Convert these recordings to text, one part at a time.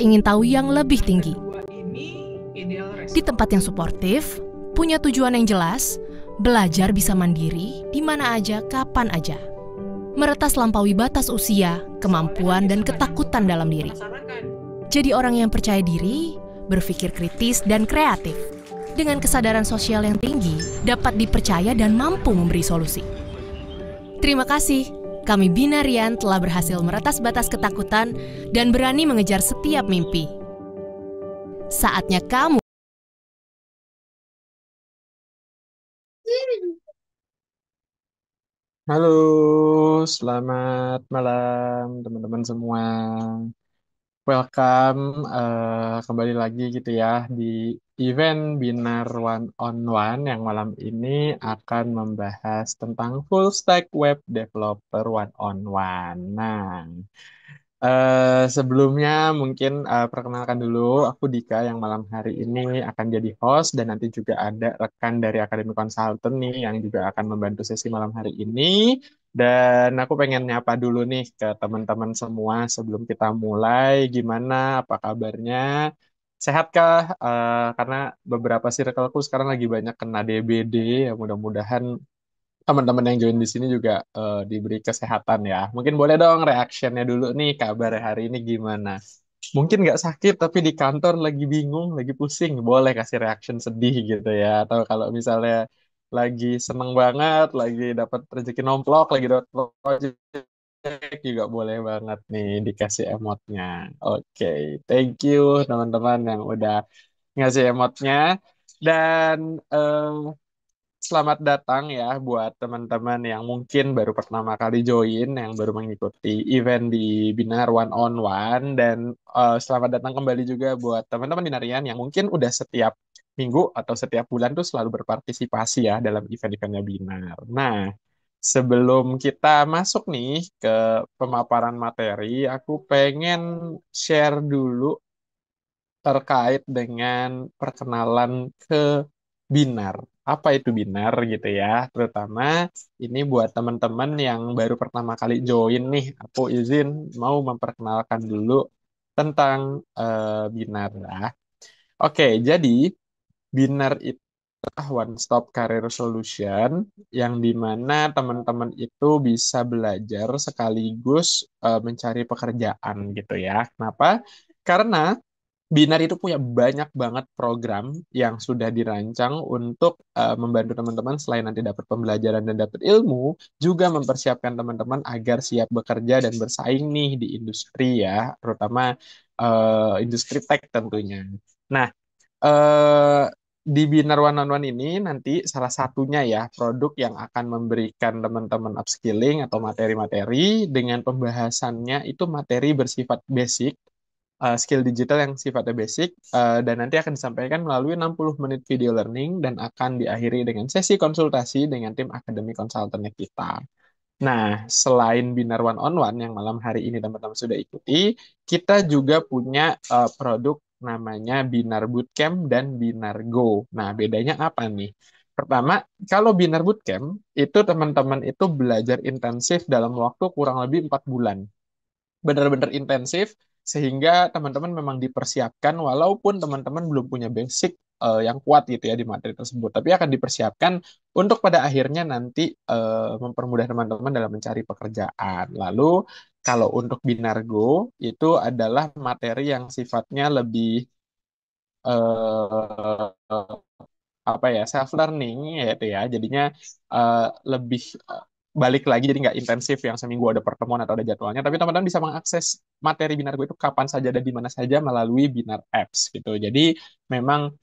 ingin tahu yang lebih tinggi. Di tempat yang suportif, punya tujuan yang jelas, belajar bisa mandiri, di mana aja, kapan aja. Meretas lampaui batas usia, kemampuan, dan ketakutan dalam diri. Jadi orang yang percaya diri, berpikir kritis, dan kreatif. Dengan kesadaran sosial yang tinggi, dapat dipercaya dan mampu memberi solusi. Terima kasih, kami Binarian telah berhasil meretas batas ketakutan dan berani mengejar setiap mimpi. Saatnya kamu. Halo, selamat malam teman-teman semua. Welcome kembali lagi gitu ya di event Binar One on One yang malam ini akan membahas tentang full stack web developer one on one. Nah, sebelumnya mungkin perkenalkan dulu, aku Dika yang malam hari ini akan jadi host dan nanti juga ada rekan dari Akademi Konsultan nih yang juga akan membantu sesi malam hari ini. Dan aku pengen nyapa dulu nih ke teman-teman semua sebelum kita mulai. Gimana, apa kabarnya? Sehatkah? Karena beberapa circleku sekarang lagi banyak kena DBD, ya mudah-mudahan teman-teman yang join di sini juga diberi kesehatan ya. Mungkin boleh dong reactionnya dulu nih, kabar hari ini gimana? Mungkin nggak sakit tapi di kantor lagi bingung, lagi pusing, boleh kasih reaction sedih gitu ya. Atau kalau misalnya lagi seneng banget, lagi dapat rezeki nomplok, lagi dapat project juga boleh banget nih dikasih emotnya. Oke, thank you teman-teman yang udah ngasih emotnya. Dan selamat datang ya buat teman-teman yang mungkin baru pertama kali join, yang baru mengikuti event di Binar One on One. Dan selamat datang kembali juga buat teman-teman binarian yang mungkin udah setiap minggu atau setiap bulan tuh selalu berpartisipasi ya dalam event-eventnya Binar. Nah, sebelum kita masuk nih ke pemaparan materi, aku pengen share dulu terkait dengan perkenalan ke Binar. Apa itu Binar gitu ya? Terutama ini buat teman-teman yang baru pertama kali join nih, aku izin mau memperkenalkan dulu tentang Binar ya. Oke, jadi Binar itu one stop career solution yang dimana teman-teman itu bisa belajar sekaligus mencari pekerjaan gitu ya. Kenapa? Karena Binar itu punya banyak banget program yang sudah dirancang untuk membantu teman-teman selain nanti dapat pembelajaran dan dapat ilmu, juga mempersiapkan teman-teman agar siap bekerja dan bersaing nih di industri ya, terutama industri tech tentunya. Nah, eh, di Binar One on One ini nanti salah satunya ya produk yang akan memberikan teman-teman upskilling atau materi-materi dengan pembahasannya itu materi bersifat basic, skill digital yang sifatnya basic, dan nanti akan disampaikan melalui 60 menit video learning dan akan diakhiri dengan sesi konsultasi dengan tim akademi konsultannya kita. Nah, selain Binar One on One yang malam hari ini teman-teman sudah ikuti, kita juga punya produk namanya Binar Bootcamp dan Binar Go. Nah, bedanya apa nih? Pertama, kalau Binar Bootcamp itu teman-teman itu belajar intensif dalam waktu kurang lebih 4 bulan, benar-benar intensif sehingga teman-teman memang dipersiapkan walaupun teman-teman belum punya basic yang kuat gitu ya di materi tersebut, tapi akan dipersiapkan untuk pada akhirnya nanti mempermudah teman-teman dalam mencari pekerjaan. Lalu kalau untuk Binargo itu adalah materi yang sifatnya lebih eh, apa ya, self learning gitu ya, jadinya eh, lebih balik lagi, jadi nggak intensif yang seminggu ada pertemuan atau ada jadwalnya, tapi teman-teman bisa mengakses materi Binar Go itu kapan saja dan di mana saja melalui Binar Apps gitu. Jadi memang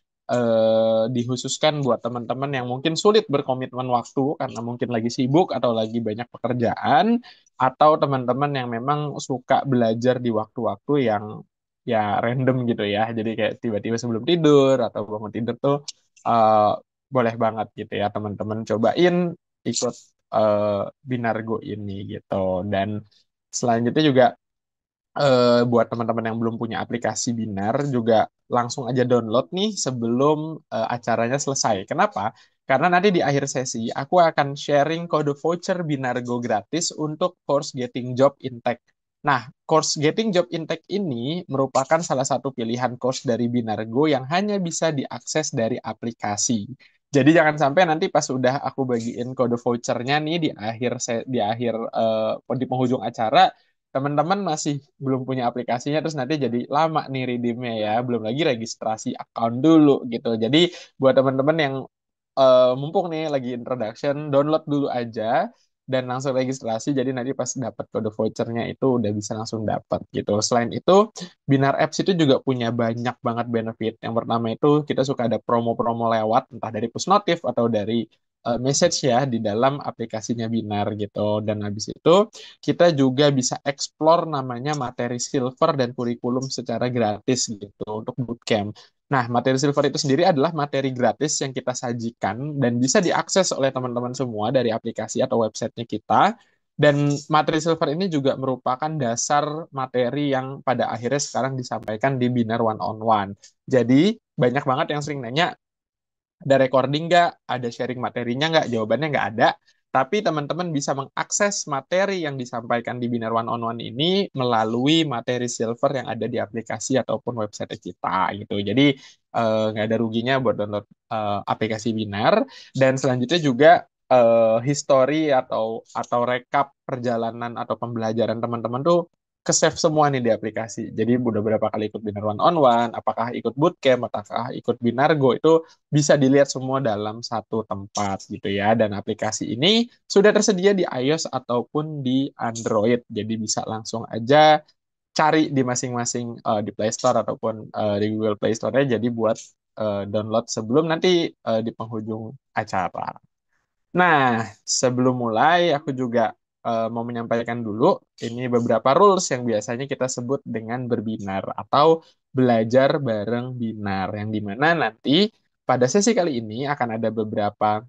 dikhususkan buat teman-teman yang mungkin sulit berkomitmen waktu karena mungkin lagi sibuk atau lagi banyak pekerjaan, atau teman-teman yang memang suka belajar di waktu-waktu yang ya random gitu ya, jadi kayak tiba-tiba sebelum tidur atau bangun tidur tuh eh, boleh banget gitu ya teman-teman cobain ikut Binargo ini gitu. Dan selanjutnya juga buat teman-teman yang belum punya aplikasi Binar juga langsung aja download nih sebelum acaranya selesai. Kenapa? Karena nanti di akhir sesi aku akan sharing kode voucher Binargo gratis untuk course Getting Job in Tech. Nah, course Getting Job Intake ini merupakan salah satu pilihan course dari Binargo yang hanya bisa diakses dari aplikasi. Jadi jangan sampai nanti pas udah aku bagiin kode vouchernya nih di penghujung acara, teman-teman masih belum punya aplikasinya, terus nanti jadi lama nih redeemnya ya, belum lagi registrasi account dulu gitu. Jadi buat teman-teman yang mumpung nih lagi introduction, download dulu aja dan langsung registrasi. Jadi nanti pas dapat kode vouchernya itu udah bisa langsung dapat gitu. Selain itu, Binar Apps itu juga punya banyak banget benefit. Yang pertama itu kita suka ada promo-promo lewat entah dari push notif atau dari message ya di dalam aplikasinya Binar gitu. Dan habis itu kita juga bisa explore namanya materi silver dan kurikulum secara gratis gitu untuk bootcamp. Nah, materi silver itu sendiri adalah materi gratis yang kita sajikan dan bisa diakses oleh teman-teman semua dari aplikasi atau websitenya kita. Dan materi silver ini juga merupakan dasar materi yang pada akhirnya sekarang disampaikan di Binar One on One. Jadi, banyak banget yang sering nanya, ada recording nggak? Ada sharing materinya nggak? Jawabannya nggak ada. Tapi teman-teman bisa mengakses materi yang disampaikan di Binar One on One ini melalui materi silver yang ada di aplikasi ataupun website kita gitu. Jadi nggak ada ruginya buat download aplikasi Binar. Dan selanjutnya juga history atau rekap perjalanan atau pembelajaran teman-teman tuh ke save semua nih di aplikasi. Jadi udah berapa kali ikut Binar One on One, apakah ikut bootcamp, apakah ikut Binargo itu bisa dilihat semua dalam satu tempat gitu ya. Dan aplikasi ini sudah tersedia di iOS ataupun di Android. Jadi bisa langsung aja cari di masing-masing di Play Store ataupun di Google Play Store-nya. Jadi buat download sebelum nanti di penghujung acara. Nah, sebelum mulai aku juga mau menyampaikan dulu ini beberapa rules yang biasanya kita sebut dengan berbinar atau belajar bareng binar yang dimana nanti pada sesi kali ini akan ada beberapa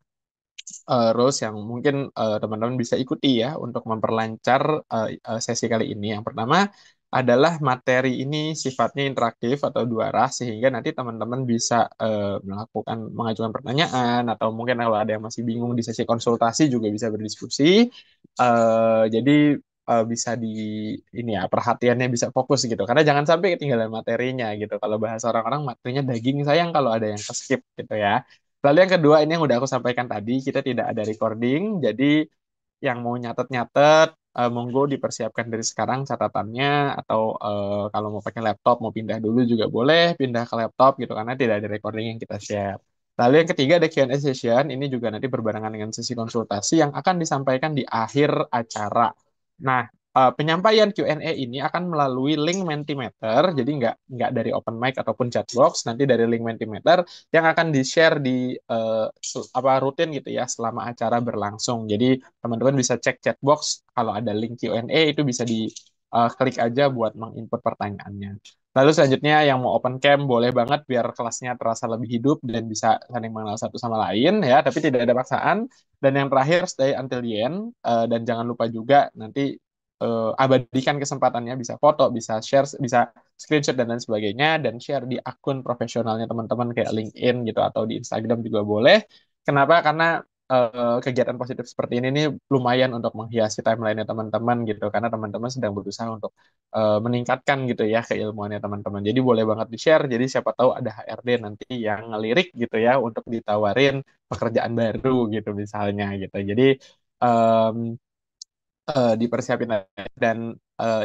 rules yang mungkin teman-teman bisa ikuti ya untuk memperlancar sesi kali ini. Yang pertama adalah materi ini sifatnya interaktif atau dua arah sehingga nanti teman-teman bisa mengajukan pertanyaan atau mungkin kalau ada yang masih bingung di sesi konsultasi juga bisa berdiskusi. Jadi bisa di ini ya perhatiannya bisa fokus gitu karena jangan sampai ketinggalan materinya gitu. Kalau bahasa orang-orang materinya daging sayang kalau ada yang keskip gitu ya. Lalu yang kedua ini yang udah aku sampaikan tadi, kita tidak ada recording, jadi yang mau nyatet-nyatet, monggo dipersiapkan dari sekarang catatannya, atau kalau mau pakai laptop, mau pindah dulu juga boleh, pindah ke laptop gitu, karena tidak ada recording yang kita share. Lalu yang ketiga ada Q&A session, ini juga nanti berbarengan dengan sesi konsultasi yang akan disampaikan di akhir acara. Nah, penyampaian Q&A ini akan melalui link Mentimeter, jadi nggak dari open mic ataupun chat box, nanti dari link Mentimeter yang akan di-share di apa rutin gitu ya selama acara berlangsung. Jadi teman-teman bisa cek chat box kalau ada link Q&A itu bisa di klik aja buat menginput pertanyaannya. Lalu selanjutnya yang mau open cam boleh banget biar kelasnya terasa lebih hidup dan bisa saling mengenal satu sama lain ya, tapi tidak ada paksaan. Dan yang terakhir stay until the end dan jangan lupa juga nanti abadikan kesempatannya bisa foto, bisa share, bisa screenshot dan lain sebagainya dan share di akun profesionalnya teman-teman kayak LinkedIn gitu atau di Instagram juga boleh. Kenapa? Karena kegiatan positif seperti ini nih lumayan untuk menghiasi timeline-nya teman-teman gitu karena teman-teman sedang berusaha untuk meningkatkan gitu ya keilmuannya teman-teman. Jadi boleh banget di-share. Jadi siapa tahu ada HRD nanti yang ngelirik gitu ya untuk ditawarin pekerjaan baru gitu misalnya gitu. Jadi um, dipersiapin dan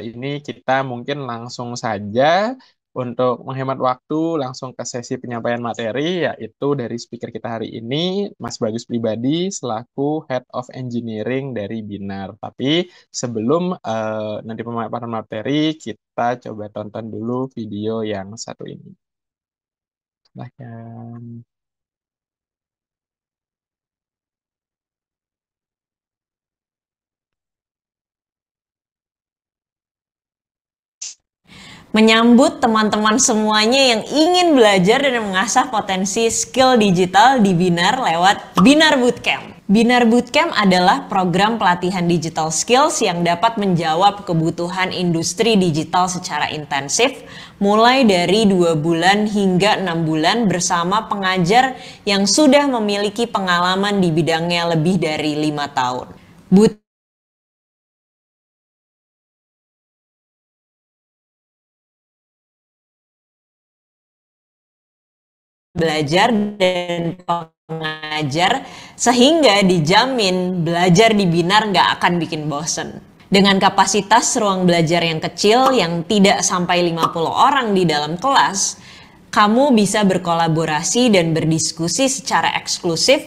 ini kita mungkin langsung saja untuk menghemat waktu langsung ke sesi penyampaian materi yaitu dari speaker kita hari ini Mas Bagus Pribadi selaku Head of Engineering dari Binar. Tapi sebelum nanti pemaparan materi kita coba tonton dulu video yang satu ini. Silahkan. Menyambut teman-teman semuanya yang ingin belajar dan mengasah potensi skill digital di Binar lewat Binar Bootcamp. Binar Bootcamp adalah program pelatihan digital skills yang dapat menjawab kebutuhan industri digital secara intensif, mulai dari 2 bulan hingga 6 bulan bersama pengajar yang sudah memiliki pengalaman di bidangnya lebih dari 5 tahun. belajar dan pengajar, sehingga dijamin belajar di Binar nggak akan bikin bosen. Dengan kapasitas ruang belajar yang kecil yang tidak sampai 50 orang di dalam kelas, kamu bisa berkolaborasi dan berdiskusi secara eksklusif,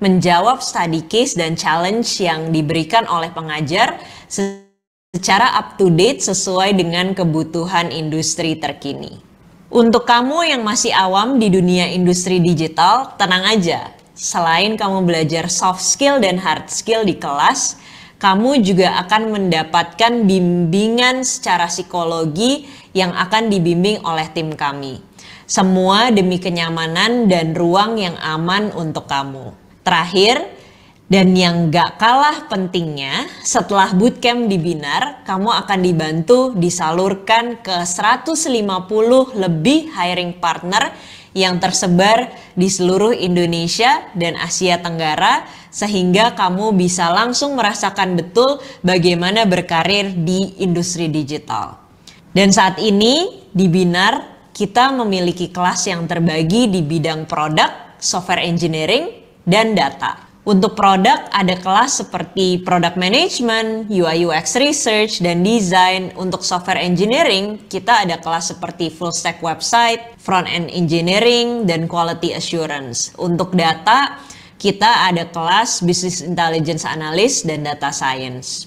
menjawab study case dan challenge yang diberikan oleh pengajar secara up to date sesuai dengan kebutuhan industri terkini. Untuk kamu yang masih awam di dunia industri digital, tenang aja. Selain kamu belajar soft skill dan hard skill di kelas, kamu juga akan mendapatkan bimbingan secara psikologi yang akan dibimbing oleh tim kami. Semua demi kenyamanan dan ruang yang aman untuk kamu. Terakhir, dan yang gak kalah pentingnya, setelah bootcamp di Binar, kamu akan dibantu disalurkan ke 150 lebih hiring partner yang tersebar di seluruh Indonesia dan Asia Tenggara, sehingga kamu bisa langsung merasakan betul bagaimana berkarir di industri digital. Dan saat ini di Binar, kita memiliki kelas yang terbagi di bidang produk, software engineering, dan data. Untuk produk ada kelas seperti product management, UI UX research, dan design. Untuk software engineering, kita ada kelas seperti full stack website, front end engineering, dan quality assurance. Untuk data, kita ada kelas business intelligence analyst dan data science.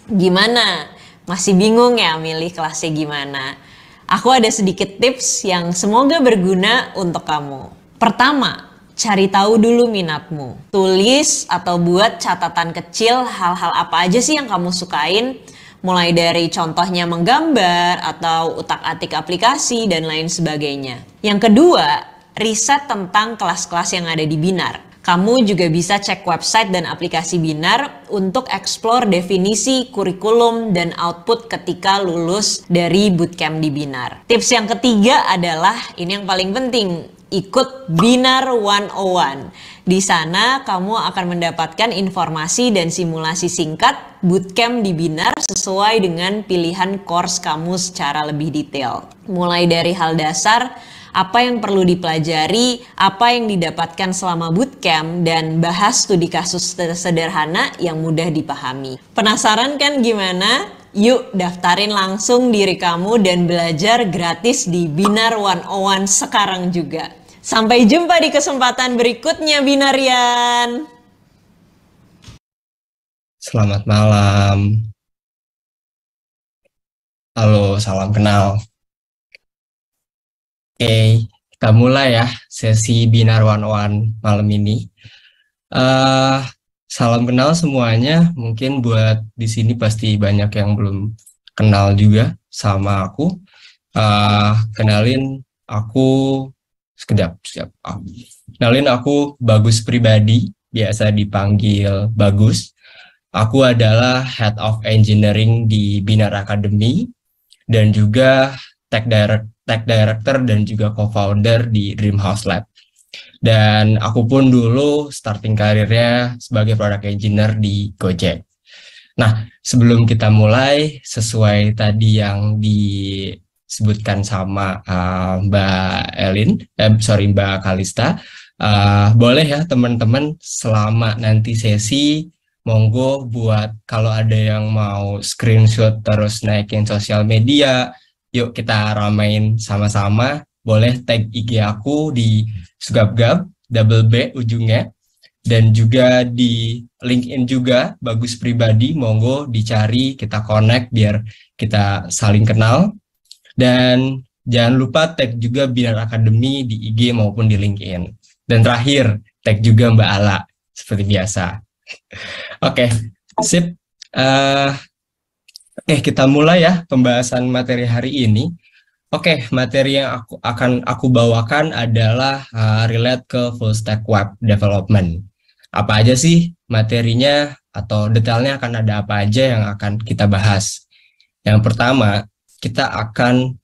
Gimana? Masih bingung ya milih kelasnya gimana? Aku ada sedikit tips yang semoga berguna untuk kamu. Pertama, cari tahu dulu minatmu. Tulis atau buat catatan kecil hal-hal apa aja sih yang kamu sukain. Mulai dari contohnya menggambar atau utak-atik aplikasi dan lain sebagainya. Yang kedua, riset tentang kelas-kelas yang ada di Binar. Kamu juga bisa cek website dan aplikasi Binar untuk explore definisi, kurikulum, dan output ketika lulus dari bootcamp di Binar. Tips yang ketiga adalah, ini yang paling penting, ikut Binar 101. Di sana kamu akan mendapatkan informasi dan simulasi singkat bootcamp di Binar sesuai dengan pilihan course kamu secara lebih detail. Mulai dari hal dasar, apa yang perlu dipelajari, apa yang didapatkan selama bootcamp, dan bahas studi kasus sederhana yang mudah dipahami. Penasaran kan gimana? Yuk daftarin langsung diri kamu dan belajar gratis di Binar 101 sekarang juga. Sampai jumpa di kesempatan berikutnya Binarian. Selamat malam. Halo, salam kenal. Oke, kita mulai ya sesi Binar 101 malam ini. Salam kenal semuanya. Mungkin buat di sini pasti banyak yang belum kenal juga sama aku. Kenalin aku Kenalin aku Bagus Pribadi, biasa dipanggil Bagus. Aku adalah Head of Engineering di Binar Academy dan juga Tech Director dan juga Co-founder di Dreamhouse Lab. Dan aku pun dulu starting karirnya sebagai Product Engineer di Gojek. Nah, sebelum kita mulai, sesuai tadi yang disebutkan sama Mbak Kalista, boleh ya teman-teman selama nanti sesi, monggo buat kalau ada yang mau screenshot terus naikin sosial media, yuk kita ramein sama-sama. Boleh tag IG aku di Sugabgab, double B ujungnya. Dan juga di LinkedIn juga, Bagus Pribadi, monggo dicari, kita connect biar kita saling kenal. Dan jangan lupa tag juga Binar Academy di IG maupun di LinkedIn. Dan terakhir, tag juga Mbak Ala, seperti biasa. Oke, sip. Oke, kita mulai ya pembahasan materi hari ini. Oke, materi yang aku bawakan adalah relate ke full stack web development. Apa aja sih materinya atau detailnya akan ada apa aja yang akan kita bahas. Yang pertama, kita akan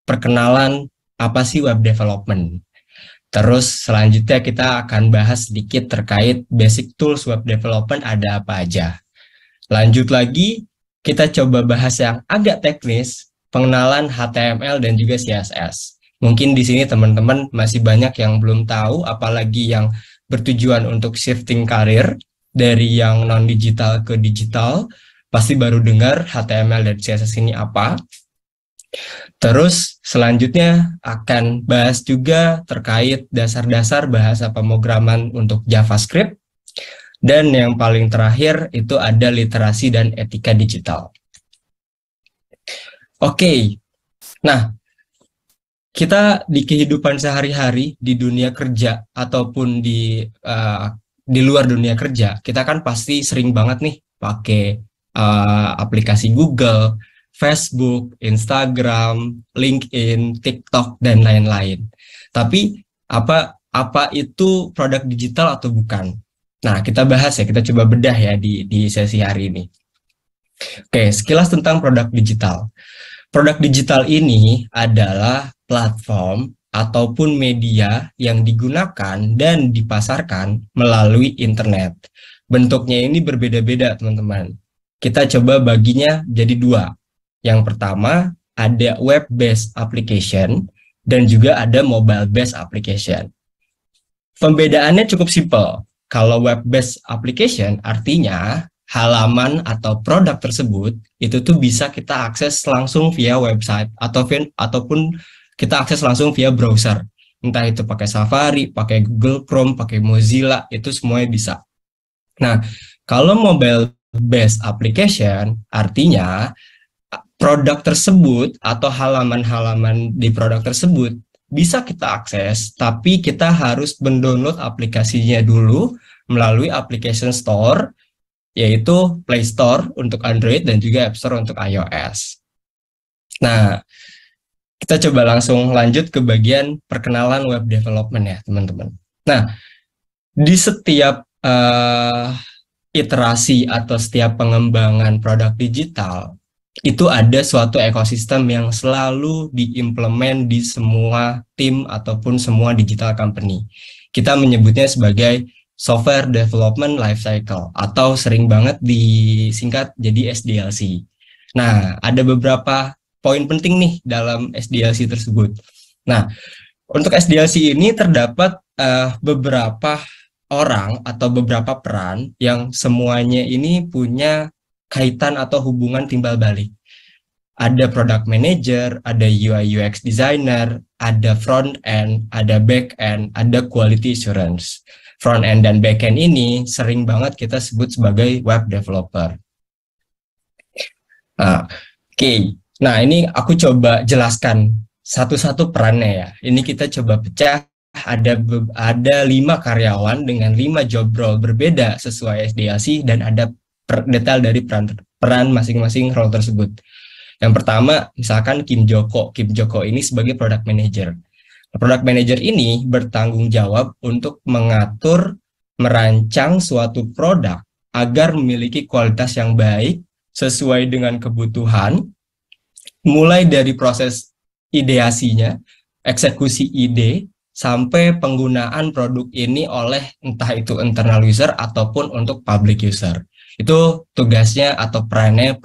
perkenalan apa sih web development. Terus selanjutnya kita akan bahas sedikit terkait basic tools web development ada apa aja. Lanjut lagi, kita coba bahas yang agak teknis, pengenalan HTML dan juga CSS. Mungkin di sini teman-teman masih banyak yang belum tahu, apalagi yang bertujuan untuk shifting karir dari yang non-digital ke digital, pasti baru dengar HTML dan CSS ini apa. Terus selanjutnya akan bahas juga terkait dasar-dasar bahasa pemrograman untuk JavaScript. Dan yang paling terakhir itu ada literasi dan etika digital. Oke, nah kita di kehidupan sehari-hari di dunia kerja ataupun di luar dunia kerja, kita kan pasti sering banget nih pakai aplikasi Google, Facebook, Instagram, LinkedIn, TikTok, dan lain-lain. Tapi apa itu produk digital atau bukan? Nah, kita bahas ya, kita coba bedah ya di sesi hari ini. Oke, sekilas tentang produk digital. Produk digital ini adalah platform ataupun media yang digunakan dan dipasarkan melalui internet. Bentuknya ini berbeda-beda, teman-teman. Kita coba baginya jadi dua. Yang pertama, ada web-based application dan juga ada mobile-based application. Pembedaannya cukup simpel. Kalau web-based application artinya halaman atau produk tersebut itu tuh bisa kita akses langsung via website ataupun kita akses langsung via browser. Entah itu pakai Safari, pakai Google Chrome, pakai Mozilla, itu semuanya bisa. Nah, kalau mobile-based application artinya produk tersebut atau halaman-halaman di produk tersebut bisa kita akses, tapi kita harus mendownload aplikasinya dulu melalui application store, yaitu Play Store untuk Android dan juga App Store untuk iOS. Nah, kita coba langsung lanjut ke bagian perkenalan web development ya, teman-teman. Nah, di setiap iterasi atau setiap pengembangan produk digital, itu ada suatu ekosistem yang selalu diimplement di semua tim ataupun semua digital company. Kita menyebutnya sebagai Software Development Lifecycle atau sering banget disingkat jadi SDLC. Nah, ada beberapa poin penting nih dalam SDLC tersebut. Nah, untuk SDLC ini terdapat beberapa orang atau beberapa peran yang semuanya ini punya kaitan atau hubungan timbal balik. Ada product manager, ada UI UX designer, ada front end, ada back end, ada quality assurance. Front end dan back end ini sering banget kita sebut sebagai web developer. Oke. Nah, ini aku coba jelaskan satu-satu perannya ya. Ini kita coba pecah. Ada 5 karyawan dengan 5 job role berbeda sesuai SDLC dan ada detail dari peran masing-masing role tersebut. Yang pertama, misalkan Kim Joko. Kim Joko ini sebagai product manager. Product manager ini bertanggung jawab untuk mengatur, merancang suatu produk agar memiliki kualitas yang baik sesuai dengan kebutuhan, mulai dari proses ideasinya, eksekusi ide, sampai penggunaan produk ini oleh entah itu internal user ataupun untuk public user. Itu tugasnya atau perannya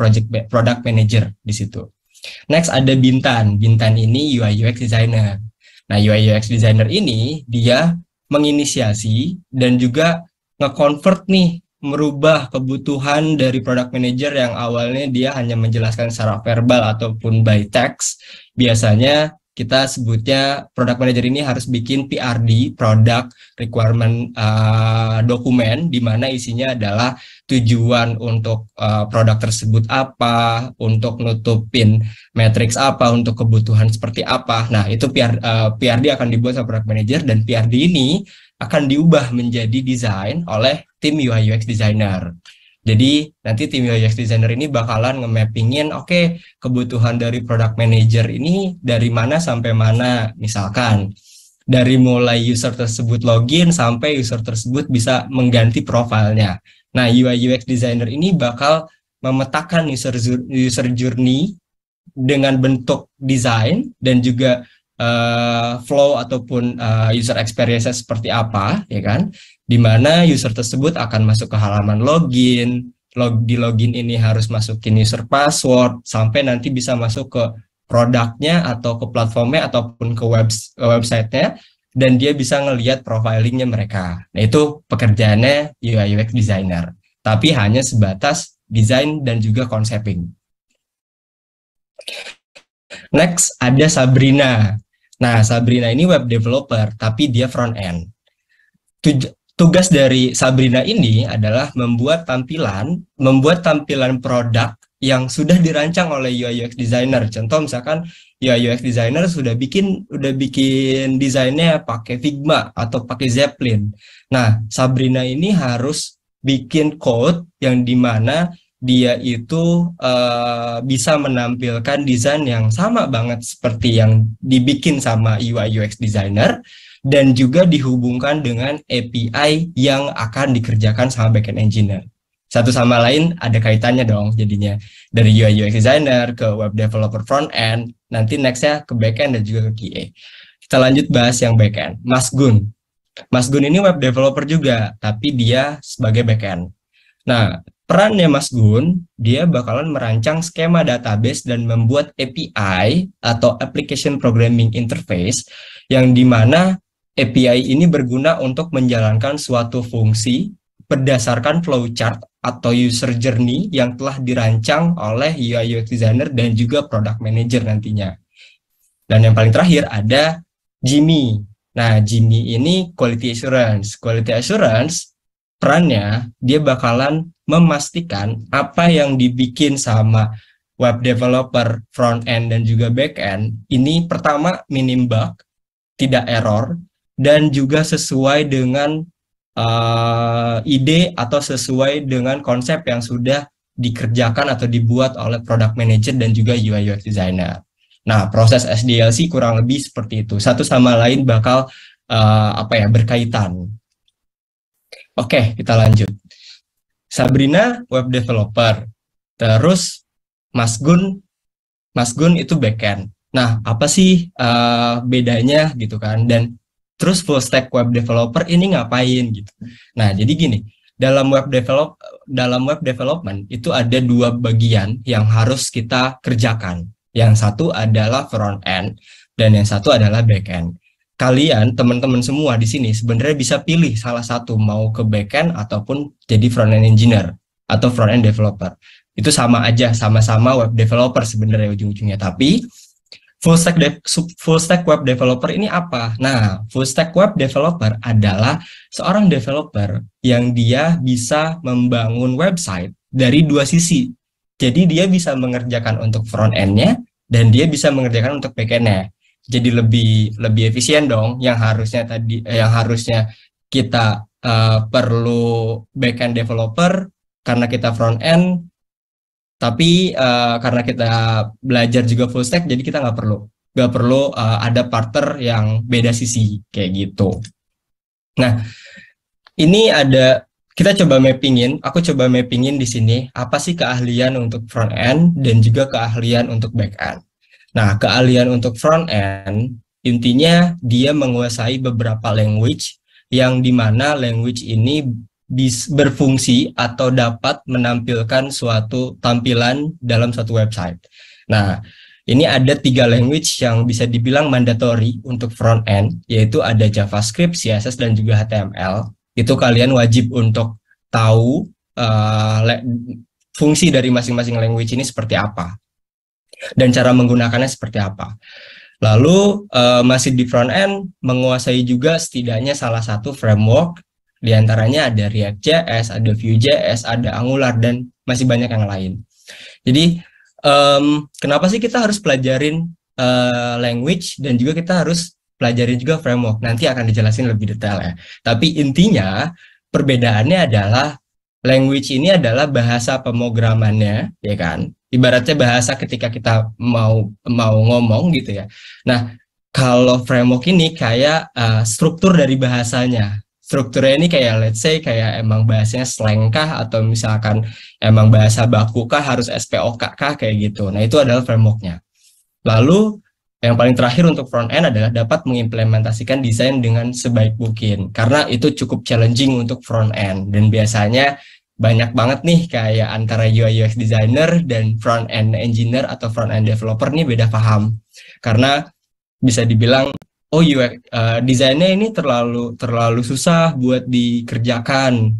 product manager di situ. Next ada Bintan. Bintan ini UI UX designer. Nah, UI UX designer ini dia menginisiasi dan juga nge-convert nih, merubah kebutuhan dari product manager yang awalnya dia hanya menjelaskan secara verbal ataupun by text. Biasanya kita sebutnya product manager ini harus bikin PRD, product requirement dokumen, di mana isinya adalah tujuan untuk produk tersebut apa, untuk nutupin matriks apa, untuk kebutuhan seperti apa. Nah, itu PRD akan dibuat sama product manager, dan PRD ini akan diubah menjadi desain oleh tim UI UX designer. Jadi nanti tim UI UX designer ini bakalan nge-mappingin, oke, kebutuhan dari product manager ini dari mana sampai mana. Misalkan dari mulai user tersebut login sampai user tersebut bisa mengganti profilnya. Nah, UI UX designer ini bakal memetakan user journey dengan bentuk desain dan juga flow ataupun user experience seperti apa, ya kan? Di mana user tersebut akan masuk ke halaman login, di login ini harus masukin user password sampai nanti bisa masuk ke produknya atau ke platformnya ataupun ke websitenya, dan dia bisa ngelihat profilingnya mereka. Nah, itu pekerjaannya UI UX designer, tapi hanya sebatas desain dan juga concepting. Next ada Sabrina. Nah, Sabrina ini web developer, tapi dia front end. Tugas dari Sabrina ini adalah membuat tampilan produk yang sudah dirancang oleh UI UX designer. Contoh misalkan UI UX designer sudah bikin desainnya pakai Figma atau pakai Zeppelin. Nah, Sabrina ini harus bikin code yang dimana dia itu bisa menampilkan desain yang sama banget seperti yang dibikin sama UI UX designer, dan juga dihubungkan dengan API yang akan dikerjakan sama backend engineer. Satu sama lain ada kaitannya dong jadinya. Dari UI UX designer ke web developer front end, nanti nextnya ke backend dan juga ke QA. Kita lanjut bahas yang backend. Mas Gun. Mas Gun ini web developer juga, tapi dia sebagai backend. Nah, perannya Mas Gun, dia bakalan merancang skema database dan membuat API atau Application Programming Interface, yang dimana API ini berguna untuk menjalankan suatu fungsi berdasarkan flowchart atau user journey yang telah dirancang oleh UI UX designer dan juga product manager nantinya. Dan yang paling terakhir ada Jimmy. Nah, Jimmy ini quality assurance. Quality assurance perannya dia bakalan memastikan apa yang dibikin sama web developer front end dan juga back end ini pertama minim bug, tidak error, dan juga sesuai dengan ide atau sesuai dengan konsep yang sudah dikerjakan atau dibuat oleh product manager dan juga UI UX designer. Nah, proses SDLC kurang lebih seperti itu. Satu sama lain bakal berkaitan. Oke, kita lanjut. Sabrina web developer. Terus Mas Gun itu backend. Nah, apa sih bedanya gitu kan? Dan terus full stack web developer ini ngapain gitu. Nah, jadi gini, dalam web development itu ada dua bagian yang harus kita kerjakan. Yang satu adalah front end dan yang satu adalah back end. Kalian teman-teman semua di sini sebenarnya bisa pilih salah satu, mau ke back end ataupun jadi front end engineer atau front end developer. Itu sama aja, sama-sama web developer sebenarnya ujung-ujungnya, tapi full stack web developer ini apa? Nah, full stack web developer adalah seorang developer yang dia bisa membangun website dari dua sisi. Jadi dia bisa mengerjakan untuk front end-nya dan dia bisa mengerjakan untuk back end-nya. Jadi lebih efisien dong. Yang harusnya kita perlu back end developer karena kita front end. Tapi karena kita belajar juga full stack, jadi kita nggak perlu ada partner yang beda sisi kayak gitu. Nah, ini kita coba mappingin. Aku coba mappingin di sini apa sih keahlian untuk front end dan juga keahlian untuk back end. Nah, keahlian untuk front end intinya dia menguasai beberapa language yang dimana language ini berfungsi atau dapat menampilkan suatu tampilan dalam suatu website. Nah, ini ada 3 language yang bisa dibilang mandatory untuk front end, yaitu ada JavaScript, CSS, dan juga HTML. Itu kalian wajib untuk tahu fungsi dari masing-masing language ini seperti apa, dan cara menggunakannya seperti apa. Lalu masih di front end, menguasai juga setidaknya salah satu framework. Di antaranya ada React.js, ada Vue.js, ada Angular, dan masih banyak yang lain. Jadi, kenapa sih kita harus pelajarin language dan juga kita harus pelajarin juga framework? Nanti akan dijelasin lebih detail ya. Tapi intinya, perbedaannya adalah language ini adalah bahasa pemrogramannya, ya kan? Ibaratnya bahasa ketika kita mau ngomong gitu ya. Nah, kalau framework ini kayak struktur dari bahasanya. Strukturnya ini kayak let's say kayak emang bahasanya slang kah, atau misalkan emang bahasa baku kah, harus SPOK kah, kayak gitu. Nah, itu adalah frameworknya. Lalu yang paling terakhir untuk front end adalah dapat mengimplementasikan desain dengan sebaik mungkin, karena itu cukup challenging untuk front end dan biasanya banyak banget nih kayak antara UI UX designer dan front end engineer atau front end developer nih beda paham. Karena bisa dibilang oh UX desainnya ini terlalu susah buat dikerjakan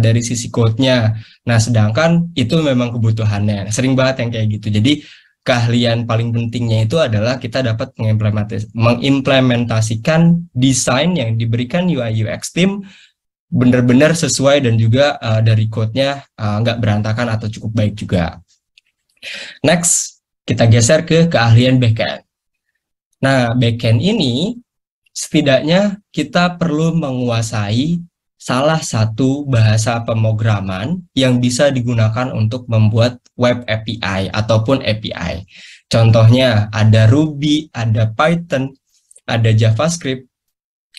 dari sisi code-nya. Nah, sedangkan itu memang kebutuhannya. Sering banget yang kayak gitu. Jadi keahlian paling pentingnya itu adalah kita dapat mengimplementasikan desain yang diberikan UI UX team benar-benar sesuai dan juga dari code-nya nggak berantakan atau cukup baik juga. Next, kita geser ke keahlian backend. Nah, backend ini setidaknya kita perlu menguasai salah satu bahasa pemrograman yang bisa digunakan untuk membuat web API ataupun API. Contohnya ada Ruby, ada Python, ada JavaScript,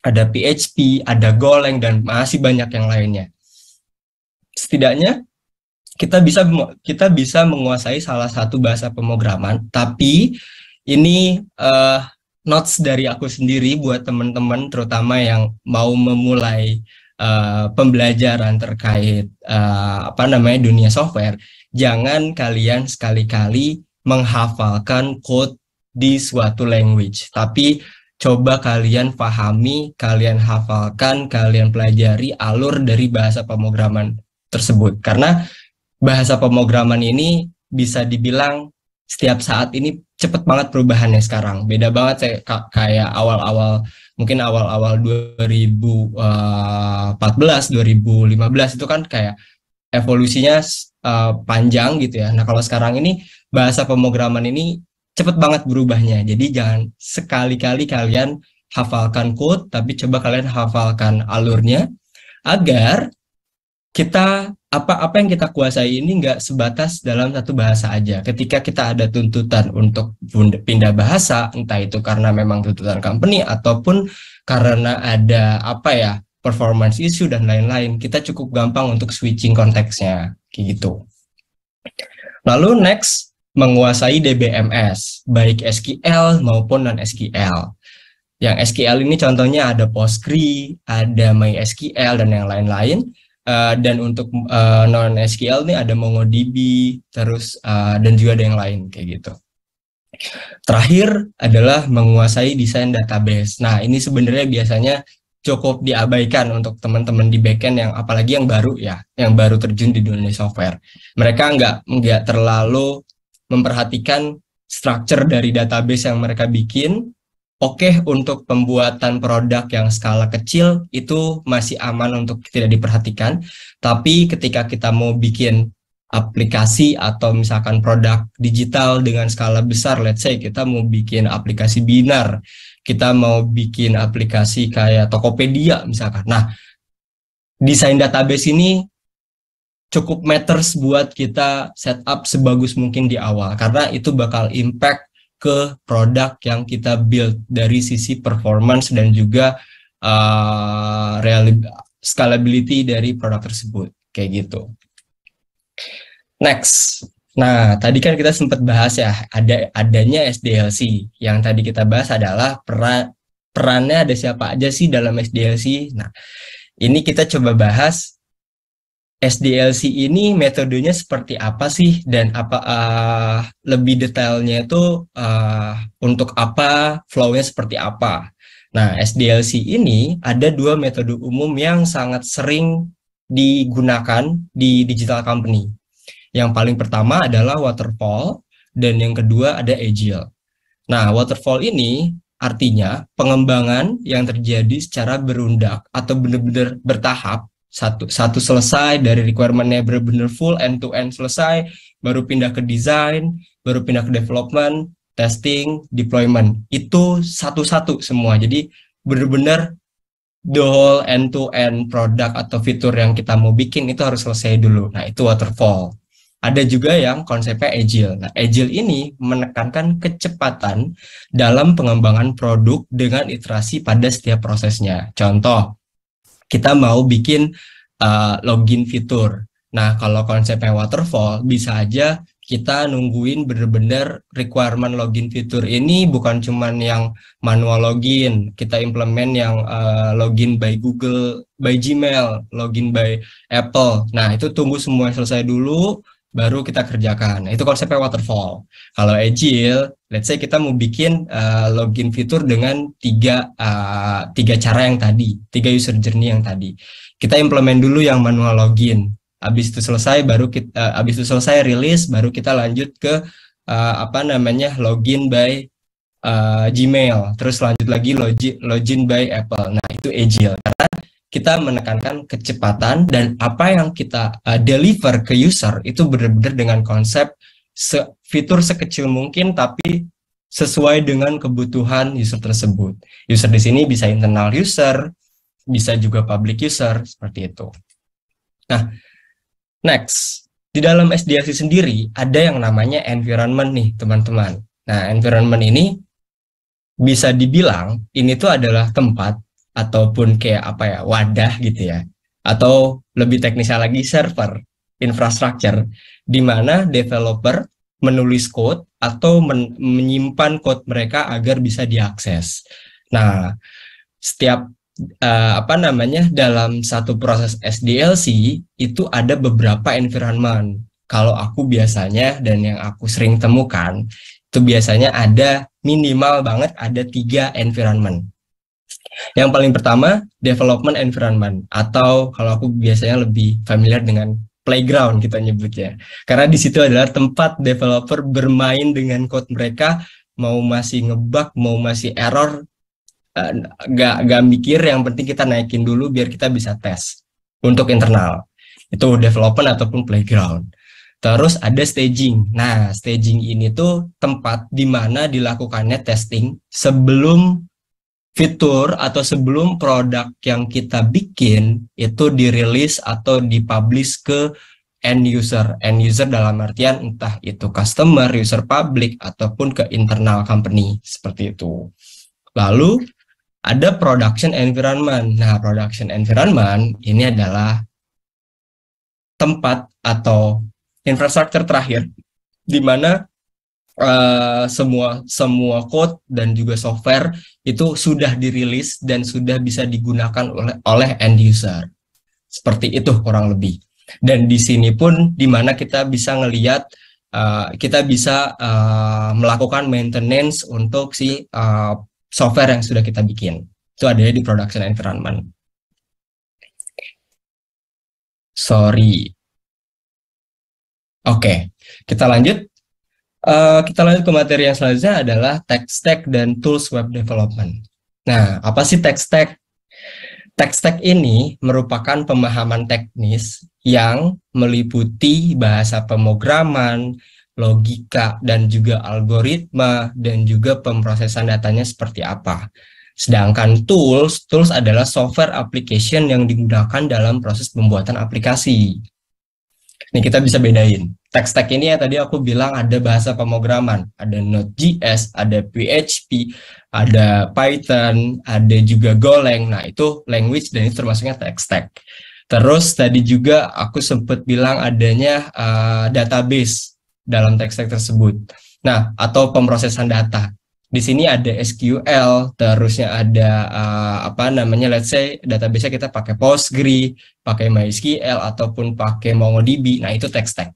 ada PHP, ada Golang, dan masih banyak yang lainnya. Setidaknya kita bisa menguasai salah satu bahasa pemrograman, tapi ini notes dari aku sendiri buat teman-teman terutama yang mau memulai pembelajaran terkait dunia software. Jangan kalian sekali-kali menghafalkan code di suatu language, tapi coba kalian pahami, kalian hafalkan, kalian pelajari alur dari bahasa pemrograman tersebut. Karena bahasa pemrograman ini bisa dibilang setiap saat ini cepet banget perubahannya sekarang. Beda banget kayak awal-awal 2014, 2015 itu kan kayak evolusinya panjang gitu ya. Nah, kalau sekarang ini bahasa pemrograman ini cepet banget berubahnya. Jadi jangan sekali-kali kalian hafalkan code, tapi coba kalian hafalkan alurnya agar kita apa yang kita kuasai ini nggak sebatas dalam satu bahasa aja. Ketika kita ada tuntutan untuk pindah bahasa, entah itu karena memang tuntutan company ataupun karena ada performance issue dan lain-lain, kita cukup gampang untuk switching konteksnya kayak gitu. Lalu next, menguasai DBMS, baik SQL maupun non-SQL. Yang SQL ini contohnya ada Postgre, ada MySQL, dan yang lain-lain. Dan untuk non-SQL ini ada MongoDB, terus dan juga ada yang lain kayak gitu. Terakhir adalah menguasai desain database. Nah, ini sebenarnya biasanya cukup diabaikan untuk teman-teman di backend yang apalagi yang baru ya, yang baru terjun di dunia software. Mereka nggak terlalu memperhatikan structure dari database yang mereka bikin. Oke, untuk pembuatan produk yang skala kecil itu masih aman untuk tidak diperhatikan. Tapi ketika kita mau bikin aplikasi atau misalkan produk digital dengan skala besar, let's say kita mau bikin aplikasi binar, kita mau bikin aplikasi kayak Tokopedia misalkan. Nah, desain database ini cukup matters buat kita setup sebagus mungkin di awal, karena itu bakal impact ke produk yang kita build dari sisi performance dan juga scalability dari produk tersebut, kayak gitu. Next, nah tadi kan kita sempat bahas ya, adanya SDLC. Yang tadi kita bahas adalah perannya ada siapa aja sih dalam SDLC. Nah, ini kita coba bahas SDLC ini metodenya seperti apa sih, dan lebih detailnya itu untuk apa, flow-nya seperti apa. Nah, SDLC ini ada dua metode umum yang sangat sering digunakan di digital company. Yang paling pertama adalah waterfall, dan yang kedua ada agile. Nah, waterfall ini artinya pengembangan yang terjadi secara berundak atau benar-benar bertahap. Satu selesai dari requirement-nya benar-benar full end-to-end selesai, baru pindah ke design, baru pindah ke development, testing, deployment. Itu satu-satu semua. Jadi benar-benar the whole end-to-end produk atau fitur yang kita mau bikin itu harus selesai dulu. Nah, itu waterfall. Ada juga yang konsepnya agile. Nah, agile ini menekankan kecepatan dalam pengembangan produk dengan iterasi pada setiap prosesnya. Contoh, kita mau bikin login fitur. Nah, kalau konsepnya waterfall, bisa aja kita nungguin bener-bener requirement login fitur ini bukan cuman yang manual login, kita implement yang login by Google, by Gmail, login by Apple. Nah, itu tunggu semua selesai dulu, baru kita kerjakan. Nah, itu konsepnya waterfall. Kalau agile, let's say kita mau bikin login fitur dengan tiga cara yang tadi, 3 user journey yang tadi. Kita implement dulu yang manual login. Habis itu selesai rilis, baru kita lanjut ke login by Gmail, terus lanjut lagi login by Apple. Nah, itu agile karena kita menekankan kecepatan dan apa yang kita deliver ke user itu benar-benar dengan konsep fitur sekecil mungkin tapi sesuai dengan kebutuhan user tersebut. User di sini bisa internal user, bisa juga public user, seperti itu. Nah, next, di dalam SDLC sendiri ada yang namanya environment nih, teman-teman. Nah, environment ini bisa dibilang ini tuh adalah tempat ataupun kayak wadah gitu ya. Atau lebih teknisnya lagi server, infrastructure, di mana developer menulis code atau menyimpan code mereka agar bisa diakses. Nah, setiap dalam satu proses SDLC itu ada beberapa environment. Kalau aku biasanya dan yang aku sering temukan itu biasanya ada minimal banget ada 3 environment. Yang paling pertama development environment atau kalau aku biasanya lebih familiar dengan playground kita nyebutnya. Karena di situ adalah tempat developer bermain dengan code mereka, mau masih ngebug, mau masih error, gak mikir, yang penting kita naikin dulu biar kita bisa tes untuk internal. Itu development ataupun playground. Terus ada staging. Nah, staging ini tuh tempat di mana dilakukannya testing sebelum fitur atau sebelum produk yang kita bikin itu dirilis atau dipublish ke end user. End user dalam artian entah itu customer, user public ataupun ke internal company, seperti itu. Lalu ada production environment. Nah, production environment ini adalah tempat atau infrastruktur terakhir di mana semua code dan juga software itu sudah dirilis dan sudah bisa digunakan oleh end user. Seperti itu kurang lebih. Dan di sini pun di mana kita bisa ngelihat kita bisa melakukan maintenance untuk si software yang sudah kita bikin. Itu ada di production environment. Oke, kita lanjut. Kita lanjut ke materi yang selanjutnya adalah tech stack dan tools web development. Nah, apa sih tech stack? Tech stack ini merupakan pemahaman teknis yang meliputi bahasa pemrograman, logika, dan juga algoritma, dan juga pemrosesan datanya seperti apa. Sedangkan tools adalah software application yang digunakan dalam proses pembuatan aplikasi. Ini kita bisa bedain. Tech stack ini ya tadi aku bilang ada bahasa pemrograman, ada Node.js, ada PHP, ada Python, ada juga Golang. Nah, itu language dan itu termasuknya tech stack. Terus tadi juga aku sempat bilang adanya database dalam tech stack tersebut. Nah, atau pemrosesan data. Di sini ada SQL, terusnya ada let's say database kita pakai Postgre, pakai MySQL ataupun pakai MongoDB. Nah, itu tech stack.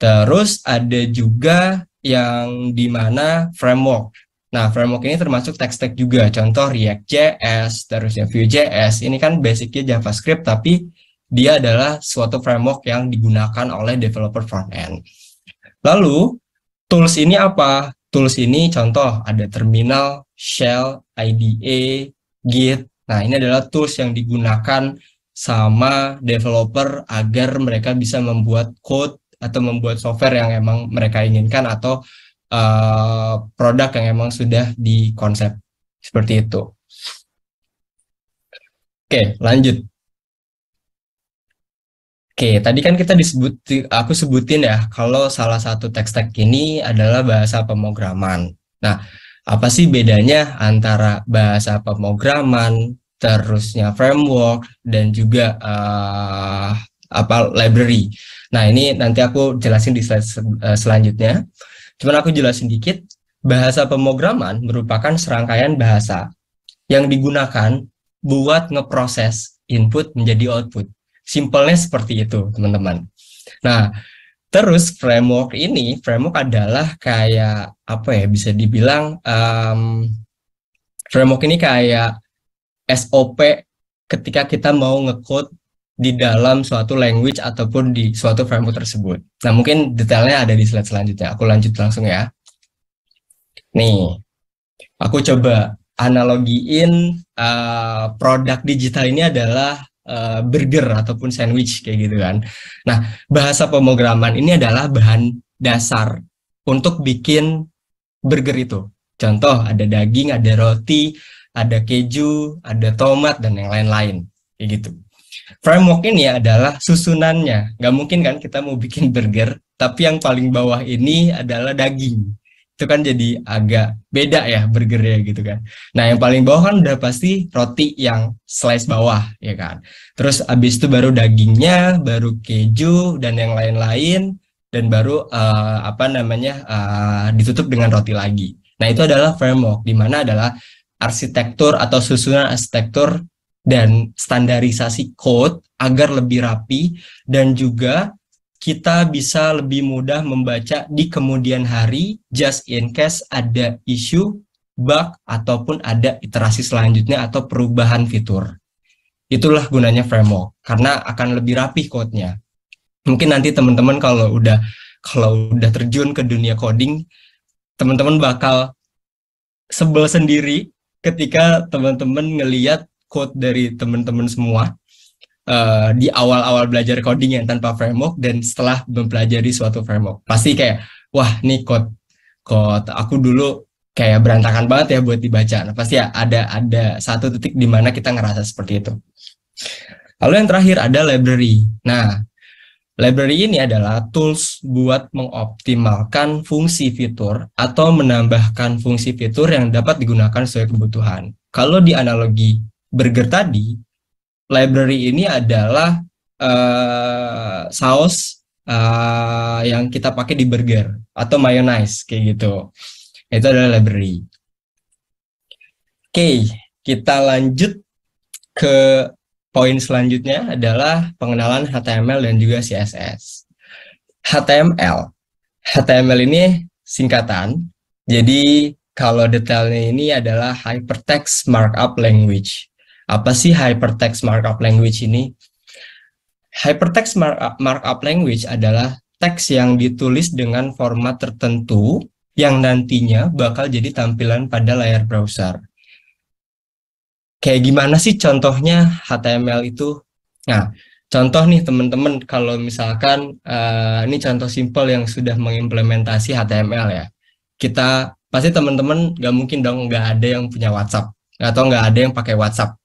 Terus ada juga yang di mana framework. Nah, framework ini termasuk tech stack juga. Contoh React.js, terusnya Vue.js. Ini kan basicnya JavaScript, tapi dia adalah suatu framework yang digunakan oleh developer front-end. Lalu, tools ini apa? Tools ini contoh ada terminal, shell, IDE, Git. Nah, ini adalah tools yang digunakan sama developer agar mereka bisa membuat code atau membuat software yang emang mereka inginkan atau produk yang emang sudah dikonsep. Seperti itu. Oke, lanjut. Oke, tadi kan aku sebutin ya, kalau salah satu tech stack ini adalah bahasa pemrograman. Nah, apa sih bedanya antara bahasa pemrograman, terusnya framework, dan juga apa library. Nah, ini nanti aku jelasin di slide selanjutnya. Cuman aku jelasin dikit, bahasa pemrograman merupakan serangkaian bahasa yang digunakan buat ngeproses input menjadi output. Simpelnya seperti itu, teman-teman. Nah, terus framework adalah kayak apa ya, bisa dibilang framework ini kayak SOP ketika kita mau nge-code di dalam suatu language ataupun di suatu framework tersebut. Nah, mungkin detailnya ada di slide selanjutnya. Aku lanjut langsung ya. Nih, aku coba analogiin produk digital ini adalah burger ataupun sandwich kayak gitu kan. Nah, bahasa pemrograman ini adalah bahan dasar untuk bikin burger itu. Contoh, ada daging, ada roti, ada keju, ada tomat, dan yang lain-lain kayak gitu. Framework ini adalah susunannya. Nggak mungkin kan kita mau bikin burger, tapi yang paling bawah ini adalah daging. Itu kan jadi agak beda ya burgernya gitu kan. Nah, yang paling bawah kan udah pasti roti yang slice bawah ya kan. Terus abis itu baru dagingnya, baru keju dan yang lain-lain, dan baru ditutup dengan roti lagi. Nah, itu adalah framework, di mana adalah arsitektur atau susunan arsitektur dan standarisasi code agar lebih rapi dan juga kita bisa lebih mudah membaca di kemudian hari just in case ada isu, bug, ataupun ada iterasi selanjutnya atau perubahan fitur. Itulah gunanya framework, karena akan lebih rapi code-nya. Mungkin nanti teman-teman kalau udah terjun ke dunia coding, teman-teman bakal sebel sendiri ketika teman-teman ngelihat code dari teman-teman semua di awal-awal belajar coding yang tanpa framework dan setelah mempelajari suatu framework. Pasti kayak, wah nih code aku dulu kayak berantakan banget ya buat dibaca. Nah, pasti ya ada satu titik di mana kita ngerasa seperti itu. Lalu yang terakhir ada library. Nah, library ini adalah tools buat mengoptimalkan fungsi fitur atau menambahkan fungsi fitur yang dapat digunakan sesuai kebutuhan. Kalau di analogi burger tadi, library ini adalah saus yang kita pakai di burger atau mayonnaise kayak gitu. Itu adalah library. Oke, kita lanjut ke poin selanjutnya adalah pengenalan HTML dan juga CSS. HTML ini singkatan. Jadi kalau detailnya ini adalah Hypertext Markup Language. Apa sih Hypertext Markup Language ini? Hypertext Markup Language adalah teks yang ditulis dengan format tertentu yang nantinya bakal jadi tampilan pada layar browser. Kayak gimana sih contohnya HTML itu? Nah, contoh nih teman-teman, kalau misalkan ini contoh simpel yang sudah mengimplementasi HTML ya. Kita pasti teman-teman nggak mungkin dong nggak ada yang punya WhatsApp atau nggak ada yang pakai WhatsApp.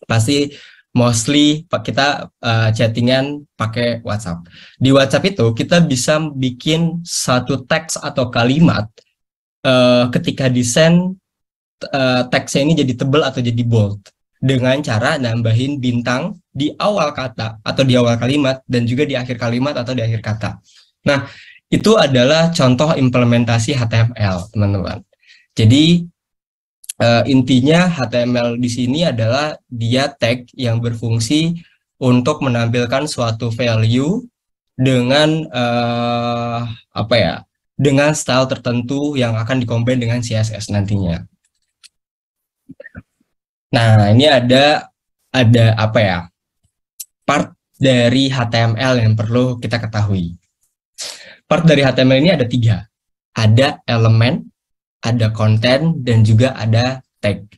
Pasti mostly kita chattingan pakai WhatsApp. Di WhatsApp itu kita bisa bikin satu teks atau kalimat ketika di-send teksnya ini jadi tebal atau jadi bold dengan cara nambahin bintang di awal kata atau di awal kalimat dan juga di akhir kalimat atau di akhir kata. Nah, itu adalah contoh implementasi HTML, teman-teman. Jadi intinya HTML di sini adalah dia tag yang berfungsi untuk menampilkan suatu value dengan dengan style tertentu yang akan dikombin dengan CSS nantinya. Nah, ini ada part dari HTML yang perlu kita ketahui. Part dari HTML ini ada 3. Ada elemen, ada konten, dan juga ada tag.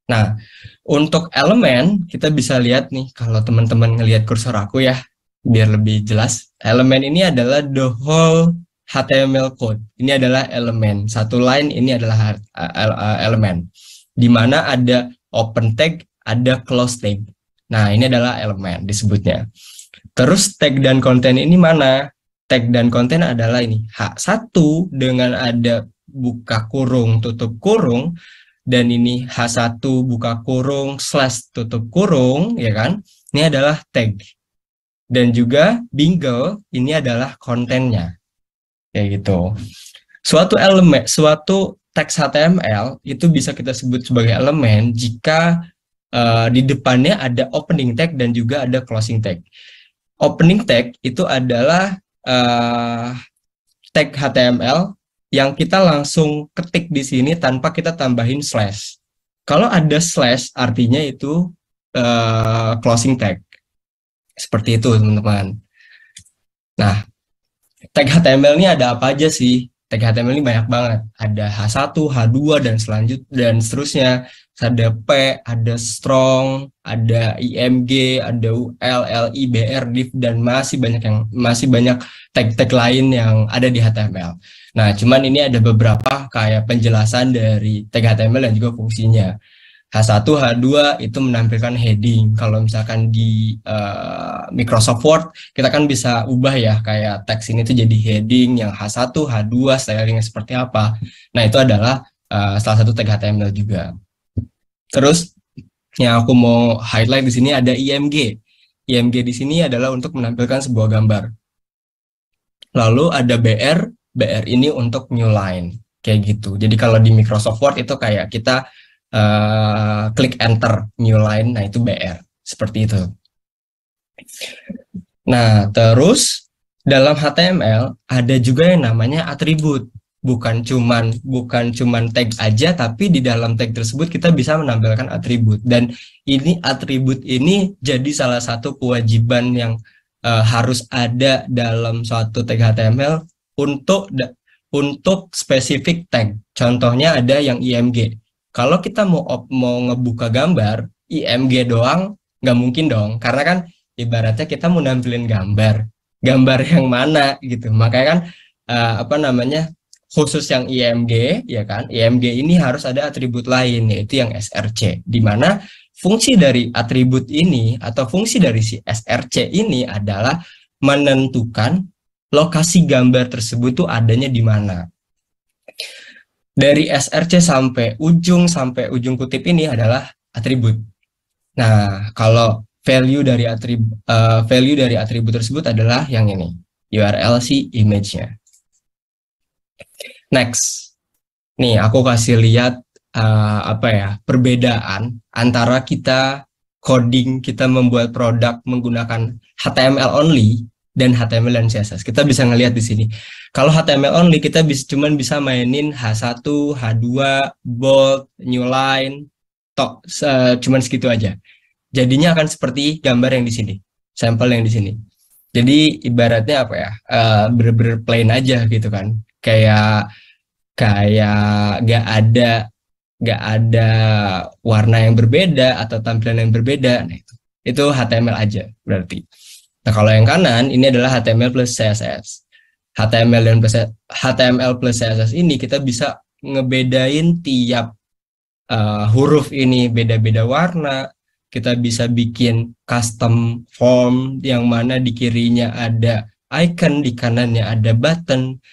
Nah, untuk elemen, kita bisa lihat nih, kalau teman-teman ngelihat kursor aku ya, biar lebih jelas. Elemen ini adalah the whole HTML code. Ini adalah elemen. Satu line ini adalah elemen. Di mana ada open tag, ada close tag. Nah, ini adalah elemen disebutnya. Terus tag dan konten ini mana? Tag dan konten adalah ini. H1 dengan ada buka kurung, tutup kurung, dan ini H1 buka kurung, slash tutup kurung, ya kan? Ini adalah tag. Dan juga Bingle ini adalah kontennya. Kayak gitu. Suatu teks HTML itu bisa kita sebut sebagai elemen jika di depannya ada opening tag dan juga ada closing tag. Opening tag itu adalah tag HTML yang kita langsung ketik di sini tanpa kita tambahin slash. Kalau ada slash artinya itu closing tag. Seperti itu teman-teman. Nah, tag HTML ini ada apa aja sih? Tag HTML ini banyak banget. Ada H1, H2 dan seterusnya. Ada P, ada strong, ada IMG, ada UL, LI, BR, div, dan masih banyak tag-tag lain yang ada di HTML. Nah, cuman ini ada beberapa kayak penjelasan dari tag HTML dan juga fungsinya. H1, H2 itu menampilkan heading. Kalau misalkan di Microsoft Word, kita kan bisa ubah ya, kayak teks ini tuh jadi heading yang H1, H2, stylingnya seperti apa. Nah, itu adalah salah satu tag HTML juga. Terus, yang aku mau highlight di sini ada IMG. IMG di sini adalah untuk menampilkan sebuah gambar. Lalu ada BR, BR ini untuk new line. Kayak gitu. Jadi kalau di Microsoft Word itu kayak kita klik enter new line, nah itu BR seperti itu. Nah, terus dalam HTML ada juga yang namanya atribut. Bukan cuman tag aja, tapi di dalam tag tersebut kita bisa menampilkan atribut. Dan ini atribut ini jadi salah satu kewajiban yang harus ada dalam suatu tag HTML untuk spesifik tag. Contohnya ada yang IMG. Kalau kita mau ngebuka gambar, IMG doang nggak mungkin dong, karena kan ibaratnya kita mau nampilin gambar yang mana gitu. Makanya kan khusus yang IMG, ya kan, IMG ini harus ada atribut lain, yaitu yang SRC, di mana fungsi dari atribut ini atau fungsi dari si SRC ini adalah menentukan lokasi gambar tersebut tuh adanya di mana. Dari SRC sampai ujung kutip ini adalah atribut. Nah, kalau value dari atribut tersebut adalah yang ini, URL si image-nya. Next, nih aku kasih lihat perbedaan antara kita membuat produk menggunakan HTML only dan HTML dan CSS. Kita bisa ngelihat di sini. Kalau HTML only kita cuman bisa mainin H1, H2, bold, new line, cuman segitu aja. Jadinya akan seperti gambar yang di sini, sampel yang di sini. Jadi ibaratnya bener-bener plain aja gitu kan. Kayak nggak ada warna yang berbeda atau tampilan yang berbeda. Nah, itu HTML aja berarti. Nah, kalau yang kanan ini adalah HTML plus CSS. HTML plus CSS ini kita bisa ngebedain tiap huruf ini beda-beda warna. Kita bisa bikin custom form yang mana di kirinya ada icon, di kanannya ada button.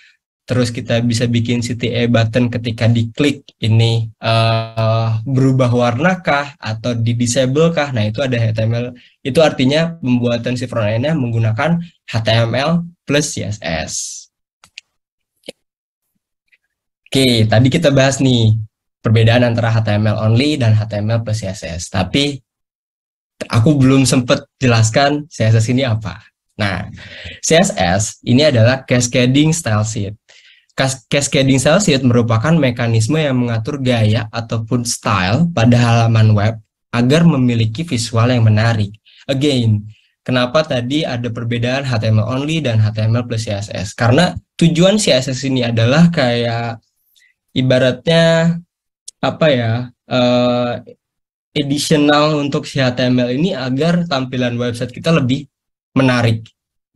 Terus kita bisa bikin CTA button ketika diklik ini berubah warna kah atau di disable kah. Nah, itu ada HTML. Itu artinya pembuatan si front end-nya menggunakan HTML plus CSS. Oke, tadi kita bahas nih perbedaan antara HTML only dan HTML plus CSS. Tapi aku belum sempat jelaskan CSS ini apa. Nah, CSS ini adalah Cascading Style Sheet. Cascading Style Sheet merupakan mekanisme yang mengatur gaya ataupun style pada halaman web agar memiliki visual yang menarik. Again, kenapa tadi ada perbedaan HTML only dan HTML plus CSS? Karena tujuan CSS ini adalah kayak ibaratnya additional untuk si HTML ini agar tampilan website kita lebih menarik,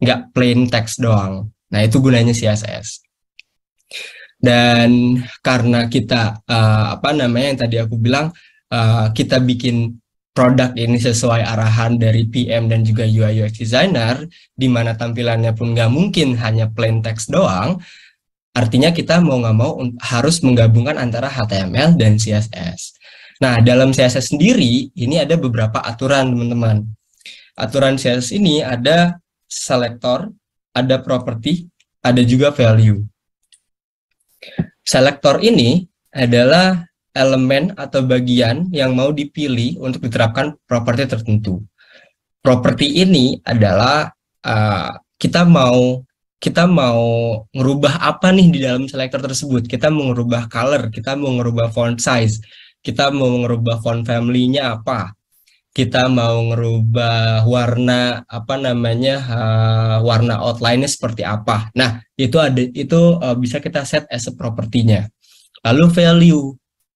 nggak plain text doang. Nah, itu gunanya CSS. Dan karena kita yang tadi aku bilang kita bikin produk ini sesuai arahan dari PM dan juga UI UX designer, di mana tampilannya pun nggak mungkin hanya plain text doang. Artinya kita mau nggak mau harus menggabungkan antara HTML dan CSS. Nah, dalam CSS sendiri ini ada beberapa aturan, teman-teman. Aturan CSS ini ada selector, ada property, ada juga value. Selector ini adalah elemen atau bagian yang mau dipilih untuk diterapkan properti tertentu. Properti ini adalah kita mau ngerubah apa nih di dalam selector tersebut. Kita mau ngerubah color, kita mau ngerubah font size, kita mau ngerubah font family-nya apa, kita mau ngerubah warna warna outline-nya seperti apa. Nah, itu bisa kita set as a property-nya. Lalu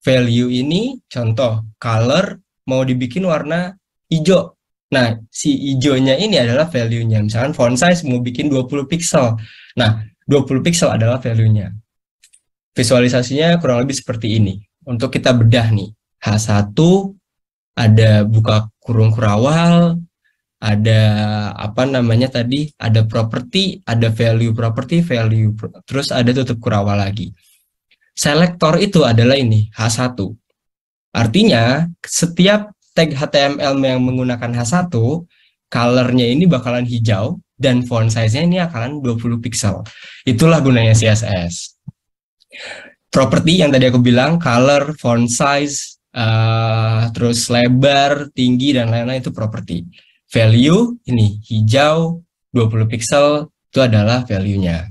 value ini contoh color mau dibikin warna hijau. Nah, si hijaunya ini adalah value-nya. Misalkan font size mau bikin 20 pixel. Nah, 20 pixel adalah value-nya. Visualisasinya kurang lebih seperti ini. Untuk kita bedah nih, H1 ada buka kurung kurawal, ada ada property, ada value property, value, terus ada tutup kurawal lagi. Selector itu adalah ini, H1. Artinya, setiap tag HTML yang menggunakan H1, color-nya ini bakalan hijau, dan font size-nya ini akan 20 pixel. Itulah gunanya CSS. Property yang tadi aku bilang, color, font size, terus lebar, tinggi, dan lain-lain itu property. Value, ini hijau, 20 pixel, itu adalah value-nya.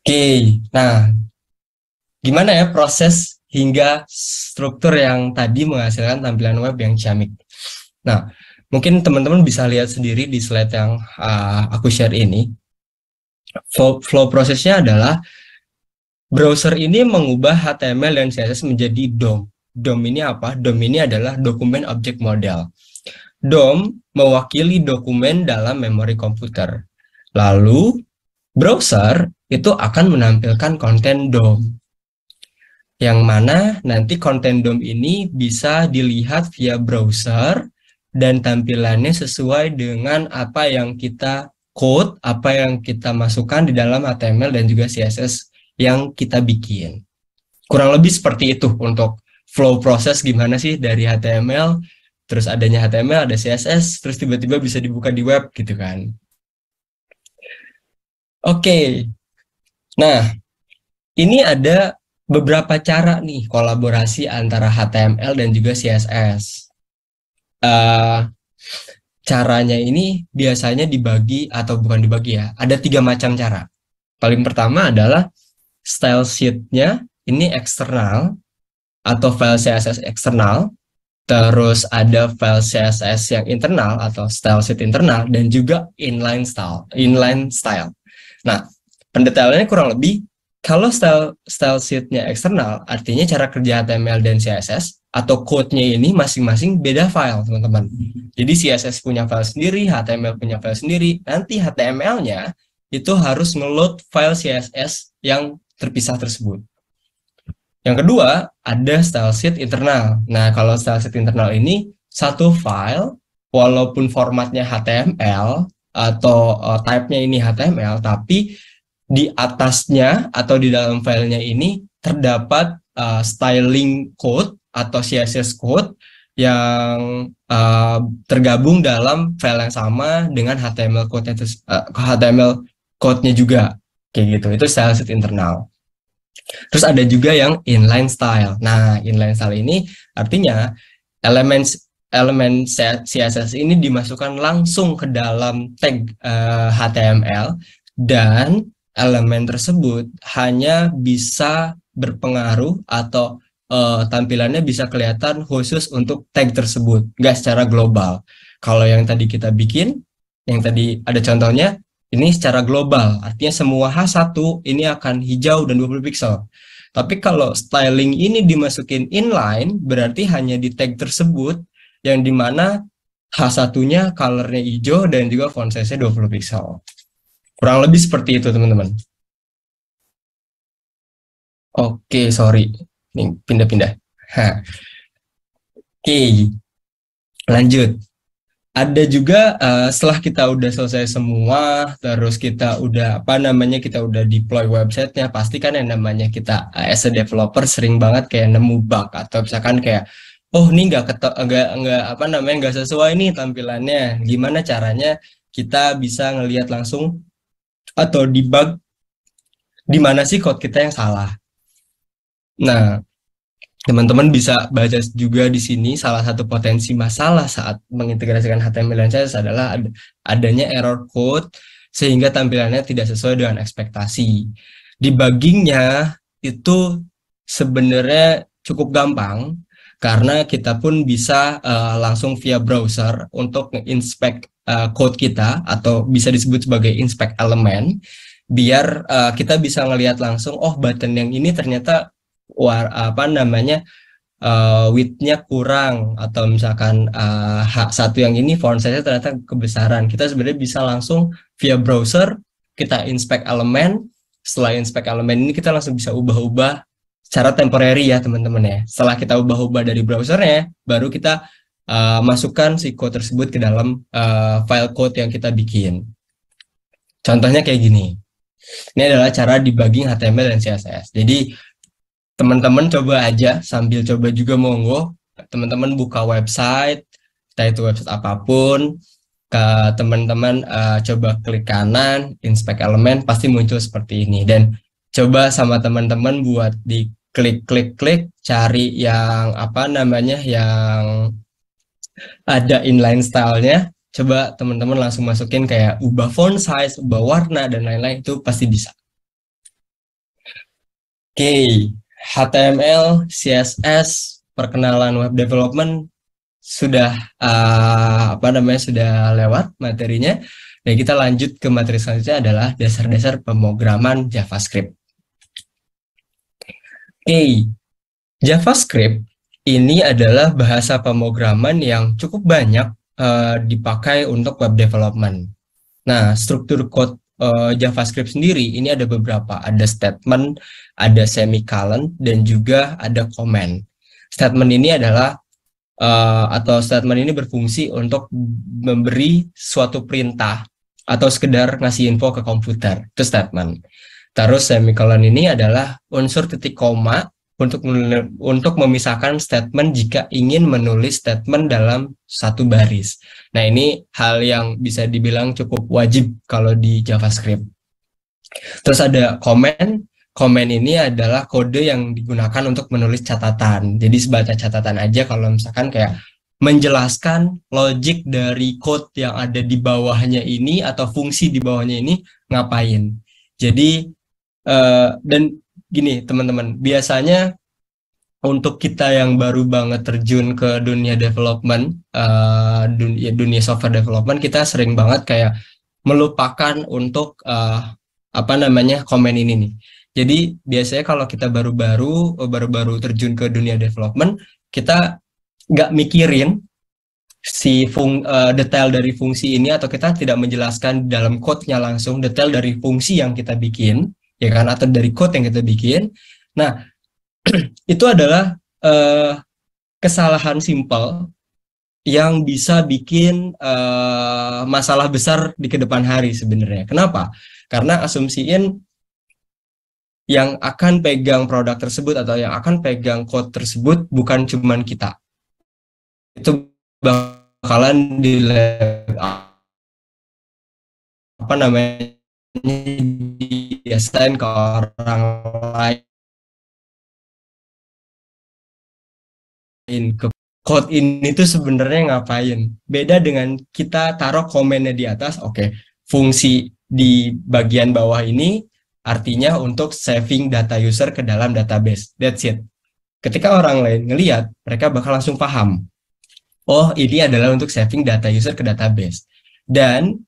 Oke, nah gimana ya proses hingga struktur yang tadi menghasilkan tampilan web yang ciamik. Nah, mungkin teman-teman bisa lihat sendiri di slide yang aku share ini. Flow prosesnya adalah browser ini mengubah HTML dan CSS menjadi DOM. DOM ini apa? DOM ini adalah dokumen object model. DOM mewakili dokumen dalam memori komputer. Lalu, browser itu akan menampilkan konten DOM. Yang mana nanti konten DOM ini bisa dilihat via browser dan tampilannya sesuai dengan apa yang kita code, apa yang kita masukkan di dalam HTML dan juga CSS yang kita bikin. Kurang lebih seperti itu untuk flow proses gimana sih dari HTML, terus adanya HTML, ada CSS, terus tiba-tiba bisa dibuka di web gitu kan. Oke. Nah, ini ada beberapa cara nih kolaborasi antara HTML dan juga CSS. Caranya ini biasanya dibagi atau bukan dibagi ya, ada 3 macam cara. Paling pertama adalah style sheet-nya ini eksternal atau file CSS eksternal, terus ada file CSS yang internal atau style sheet internal, dan juga inline style. Nah, pendetailannya kurang lebih, kalau style sheet-nya eksternal, artinya cara kerja HTML dan CSS atau code-nya ini masing-masing beda file, teman-teman. Jadi CSS punya file sendiri, HTML punya file sendiri. Nanti HTML-nya itu harus nge-load file CSS yang terpisah tersebut. Yang kedua, ada style sheet internal. Nah, kalau style sheet internal ini satu file, walaupun formatnya HTML atau type-nya ini HTML, tapi di atasnya atau di dalam filenya ini terdapat styling code atau CSS code yang tergabung dalam file yang sama dengan HTML code-nya juga kayak gitu. Itu style sheet internal. Terus ada juga yang inline style. Nah, inline style ini artinya elemen CSS ini dimasukkan langsung ke dalam tag HTML, dan elemen tersebut hanya bisa berpengaruh atau tampilannya bisa kelihatan khusus untuk tag tersebut, nggak secara global. Kalau yang tadi kita bikin, yang tadi ada contohnya, ini secara global, artinya semua H1 ini akan hijau dan 20 pixel. Tapi kalau styling ini dimasukin inline, berarti hanya di tag tersebut, yang dimana H1-nya colornya hijau dan juga font size-nya 20 pixel. Kurang lebih seperti itu, teman-teman. Oke, sorry. Ini pindah-pindah. Oke, lanjut. Ada juga setelah kita udah selesai semua, terus kita udah kita udah deploy websitenya, pasti kan yang namanya kita as a developer sering banget kayak nemu bug, atau misalkan kayak oh ini nggak apa namanya nggak sesuai nih tampilannya. Gimana caranya kita bisa ngelihat langsung atau debug di mana sih code kita yang salah. Nah, teman-teman bisa baca juga di sini salah satu potensi masalah saat mengintegrasikan HTML dan CSS adalah adanya error code sehingga tampilannya tidak sesuai dengan ekspektasi. Debuggingnya itu sebenarnya cukup gampang karena kita pun bisa langsung via browser untuk inspect code kita atau bisa disebut sebagai inspect element biar kita bisa ngelihat langsung oh button yang ini ternyata width-nya kurang atau misalkan satu yang ini font size-nya ternyata kebesaran. Kita sebenarnya bisa langsung via browser kita inspect elemen. Setelah inspect elemen ini kita langsung bisa ubah-ubah secara temporary ya teman-teman ya. Setelah kita ubah-ubah dari browsernya, baru kita masukkan si code tersebut ke dalam file code yang kita bikin. Contohnya kayak gini. Ini adalah cara debugging HTML dan CSS. Jadi teman-teman coba aja sambil coba juga monggo teman-teman buka website, entah itu website apapun, ke teman-teman coba klik kanan, inspect elemen, pasti muncul seperti ini. Dan coba sama teman-teman buat di klik, cari yang yang ada inline style-nya. Coba teman-teman langsung masukin kayak ubah font size, ubah warna, dan lain-lain, itu pasti bisa. Oke. HTML, CSS, perkenalan web development sudah sudah lewat materinya, dan kita lanjut ke materi selanjutnya adalah dasar-dasar pemrograman JavaScript. Oke, JavaScript ini adalah bahasa pemrograman yang cukup banyak dipakai untuk web development. Nah, struktur code JavaScript sendiri ini ada beberapa, ada statement, ada semicolon, dan juga ada comment. Statement ini adalah statement ini berfungsi untuk memberi suatu perintah atau sekedar ngasih info ke komputer, itu statement. Terus semicolon ini adalah unsur titik koma untuk memisahkan statement jika ingin menulis statement dalam satu baris. Nah, ini hal yang bisa dibilang cukup wajib kalau di JavaScript. Terus ada comment. Comment ini adalah kode yang digunakan untuk menulis catatan. Jadi sebatas catatan aja kalau misalkan kayak menjelaskan logic dari code yang ada di bawahnya ini atau fungsi di bawahnya ini ngapain. Jadi dan gini teman-teman, biasanya untuk kita yang baru banget terjun ke dunia development, dunia software development, kita sering banget kayak melupakan untuk komen ini nih. Jadi biasanya kalau kita baru terjun ke dunia development, kita nggak mikirin si detail dari fungsi ini, atau kita tidak menjelaskan dalam code-nya langsung detail dari fungsi yang kita bikin, ya kan, atau dari code yang kita bikin. Nah, itu adalah kesalahan simpel yang bisa bikin masalah besar di kedepan hari sebenarnya. Kenapa? Karena asumsiin yang akan pegang produk tersebut atau yang akan pegang code tersebut bukan cuman kita. Itu bakalan diassign ke orang lain. Ke code ini tuh sebenarnya ngapain? Beda dengan kita taruh komennya di atas, oke, fungsi di bagian bawah ini artinya untuk saving data user ke dalam database. That's it. Ketika orang lain ngelihat, mereka bakal langsung paham. Oh, ini adalah untuk saving data user ke database. Dan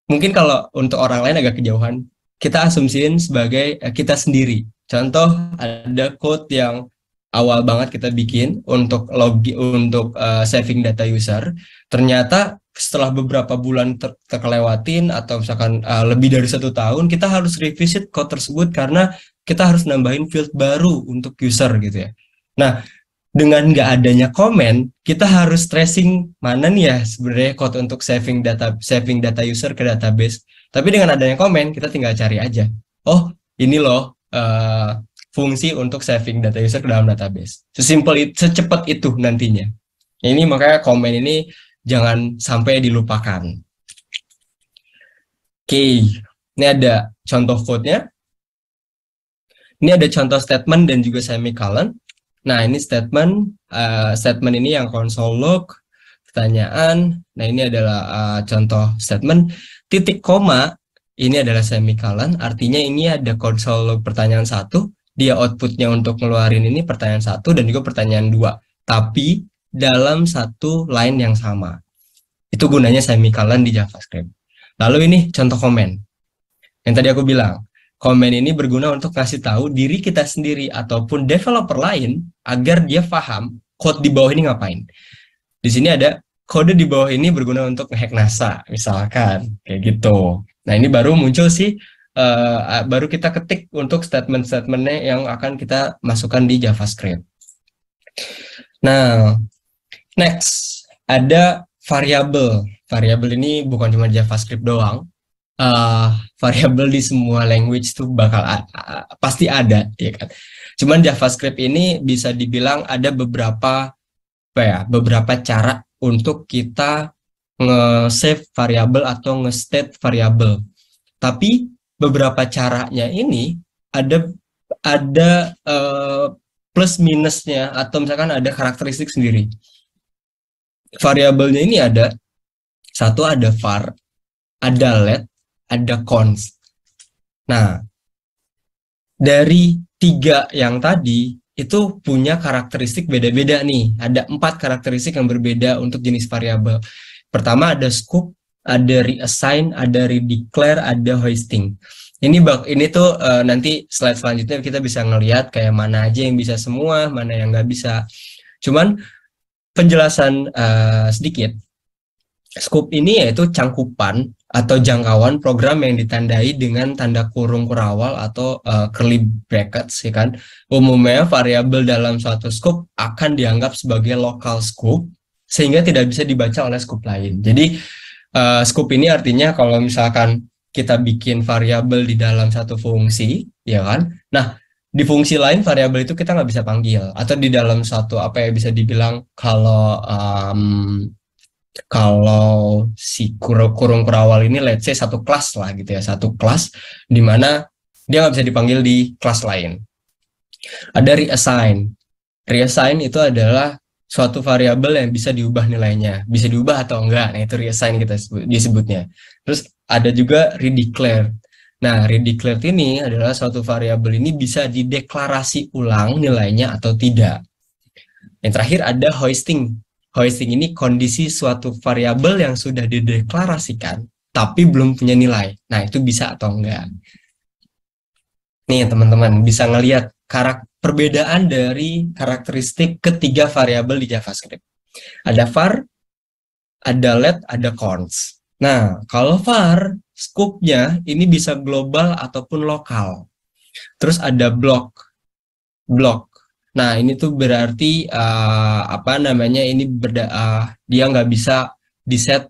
mungkin kalau untuk orang lain agak kejauhan, kita asumsiin sebagai kita sendiri. Contoh, ada code yang awal banget kita bikin untuk saving data user. Ternyata setelah beberapa bulan terkelewatin atau misalkan lebih dari 1 tahun, kita harus revisit code tersebut karena kita harus nambahin field baru untuk user gitu ya. Nah, dengan nggak adanya komen, kita harus tracing mana nih ya sebenarnya code untuk saving data user ke database. Tapi dengan adanya komen, kita tinggal cari aja. Oh, ini loh fungsi untuk saving data user ke dalam database. Sesimpel itu, secepat itu nantinya. Ini makanya komen ini jangan sampai dilupakan. Oke, ini ada contoh code-nya. Ini ada contoh statement dan juga semicolon. Nah, ini statement ini yang console log, pertanyaan. Nah, ini adalah contoh statement. Titik koma, ini adalah semicolon. Artinya ini ada console log pertanyaan 1. Dia outputnya untuk ngeluarin ini pertanyaan 1 dan juga pertanyaan 2. Tapi dalam satu line yang sama. Itu gunanya semicolon di JavaScript. Lalu ini contoh komen. Yang tadi aku bilang, komen ini berguna untuk kasih tahu diri kita sendiri ataupun developer lain agar dia paham code di bawah ini ngapain. Di sini ada kode di bawah ini berguna untuk ngehack NASA, misalkan kayak gitu. Nah, ini baru muncul sih, baru kita ketik untuk statement-statementnya yang akan kita masukkan di JavaScript. Nah, next ada variabel. Variabel ini bukan cuma JavaScript doang. Variabel di semua language tuh bakal pasti ada, ya kan. Cuman JavaScript ini bisa dibilang ada beberapa cara untuk kita nge-save variabel atau nge-state variabel. Tapi beberapa caranya ini ada plus minusnya atau misalkan ada karakteristik sendiri. Variabelnya ini ada satu, ada var, ada let, ada cons. Nah, dari 3 yang tadi itu punya karakteristik beda-beda nih. Ada 4 karakteristik yang berbeda untuk jenis variabel. Pertama ada scope, ada reassign, ada redeclare, ada hoisting. Ini tuh nanti slide selanjutnya kita bisa ngelihat kayak mana aja yang bisa semua, mana yang nggak bisa. Cuman penjelasan sedikit. Scope ini yaitu cangkupan atau jangkauan program yang ditandai dengan tanda kurung kurawal atau curly brackets, ya kan. Umumnya variabel dalam suatu scope akan dianggap sebagai local scope sehingga tidak bisa dibaca oleh scope lain. Jadi scope ini artinya kalau misalkan kita bikin variabel di dalam satu fungsi, ya kan. Nah, di fungsi lain variabel itu kita nggak bisa panggil, atau di dalam satu bisa dibilang kalau si kurung kurawal ini let's say satu kelas lah gitu ya, satu kelas di mana dia nggak bisa dipanggil di kelas lain. Ada reassign. Reassign itu adalah suatu variabel yang bisa diubah nilainya, bisa diubah atau enggak. Nah, itu reassign kita disebutnya. Terus ada juga redeclare. Nah, redeclare ini adalah suatu variabel ini bisa dideklarasi ulang nilainya atau tidak. Yang terakhir ada hoisting. Hoisting ini kondisi suatu variabel yang sudah dideklarasikan tapi belum punya nilai. Nah, itu bisa atau enggak. Nih, teman-teman bisa ngelihat perbedaan dari karakteristik ketiga variabel di JavaScript. Ada var, ada let, ada cons. Nah, kalau var, scope-nya ini bisa global ataupun lokal. Terus ada block. Nah, ini tuh berarti ini dia nggak bisa di-set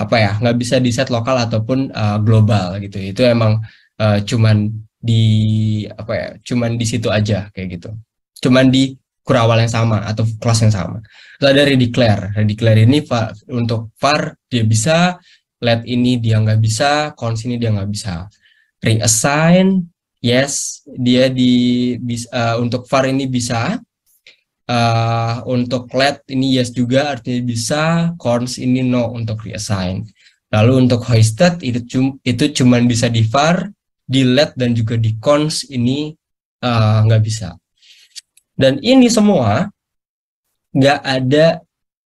nggak bisa di-set lokal ataupun global gitu. Itu emang cuman di situ aja kayak gitu. Cuman di kurawal yang sama atau kelas yang sama. Terus ada redeclare. Redeclare ini untuk var dia bisa, let ini dia nggak bisa, cons ini dia nggak bisa. Reassign, yes, dia untuk var ini bisa, untuk let ini yes juga artinya bisa, cons ini no untuk reassign. Lalu untuk hoisted itu cuman bisa di var, di let dan juga di cons ini nggak bisa. Dan ini semua nggak ada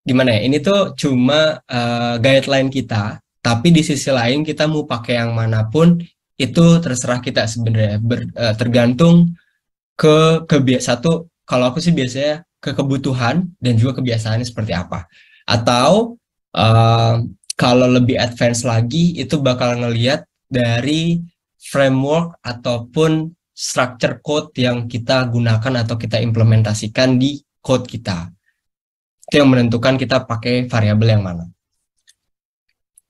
gimana ya? Ini tuh cuma guideline kita, tapi di sisi lain kita mau pakai yang manapun itu terserah kita sebenarnya, tergantung kalau aku sih biasanya ke kebutuhan dan juga kebiasaannya seperti apa. Atau kalau lebih advance lagi itu bakal ngelihat dari framework ataupun structure code yang kita gunakan atau kita implementasikan di code kita. Itu yang menentukan kita pakai variabel yang mana.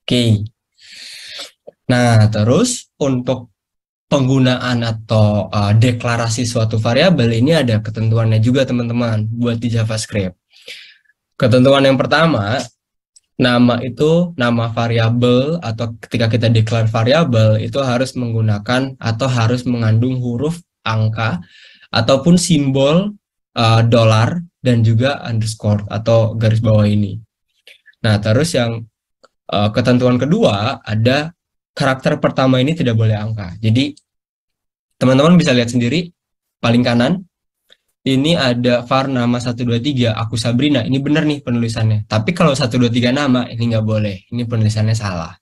Oke. Nah, terus untuk penggunaan atau deklarasi suatu variabel ini ada ketentuannya juga teman-teman buat di JavaScript. Ketentuan yang pertama, nama itu, nama variabel atau ketika kita declare variabel itu harus menggunakan atau harus mengandung huruf, angka, ataupun simbol dolar dan juga underscore atau garis bawah ini. Nah, terus yang ketentuan kedua ada karakter pertama ini tidak boleh angka. Jadi teman-teman bisa lihat sendiri paling kanan ini ada var nama 123, aku Sabrina, ini benar nih penulisannya. Tapi kalau 123 nama, ini nggak boleh. Ini penulisannya salah.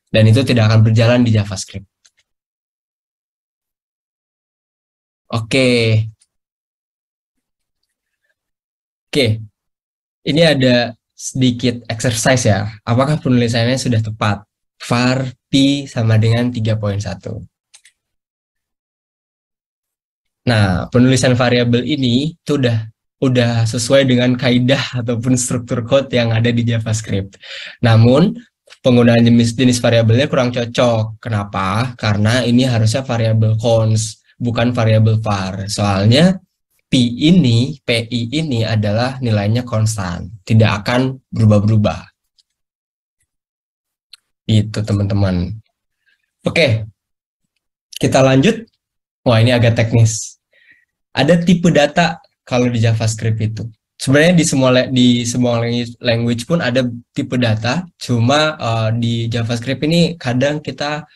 Dan itu tidak akan berjalan di JavaScript. Oke. Ini ada sedikit exercise ya. Apakah penulisannya sudah tepat? Var P sama dengan 3.1. Nah, penulisan variabel ini itu udah sesuai dengan kaidah ataupun struktur code yang ada di JavaScript. Namun, penggunaan jenis variabelnya kurang cocok. Kenapa? Karena ini harusnya variabel const, bukan variabel var. Soalnya PI ini adalah nilainya konstan, tidak akan berubah-berubah. Itu teman-teman. Oke, kita lanjut. Wah, ini agak teknis. Ada tipe data kalau di JavaScript itu. Sebenarnya di semua language pun ada tipe data, cuma di JavaScript ini kadang kita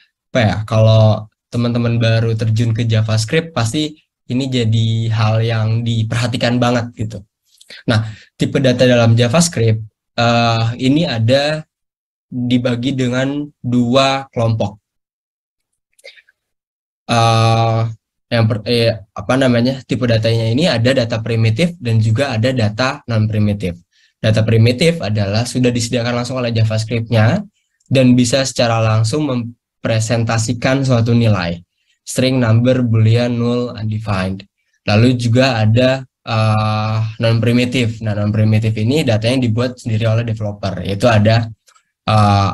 kalau teman-teman baru terjun ke JavaScript pasti ini jadi hal yang diperhatikan banget gitu. Nah, tipe data dalam JavaScript ini ada dibagi dengan dua kelompok. Tipe datanya ini ada data primitif dan juga ada data non primitif. Data primitif adalah sudah disediakan langsung oleh JavaScript-nya dan bisa secara langsung mempresentasikan suatu nilai, string, number, boolean, null, undefined. Lalu juga ada non primitif. Nah, non primitif ini data yang dibuat sendiri oleh developer, yaitu ada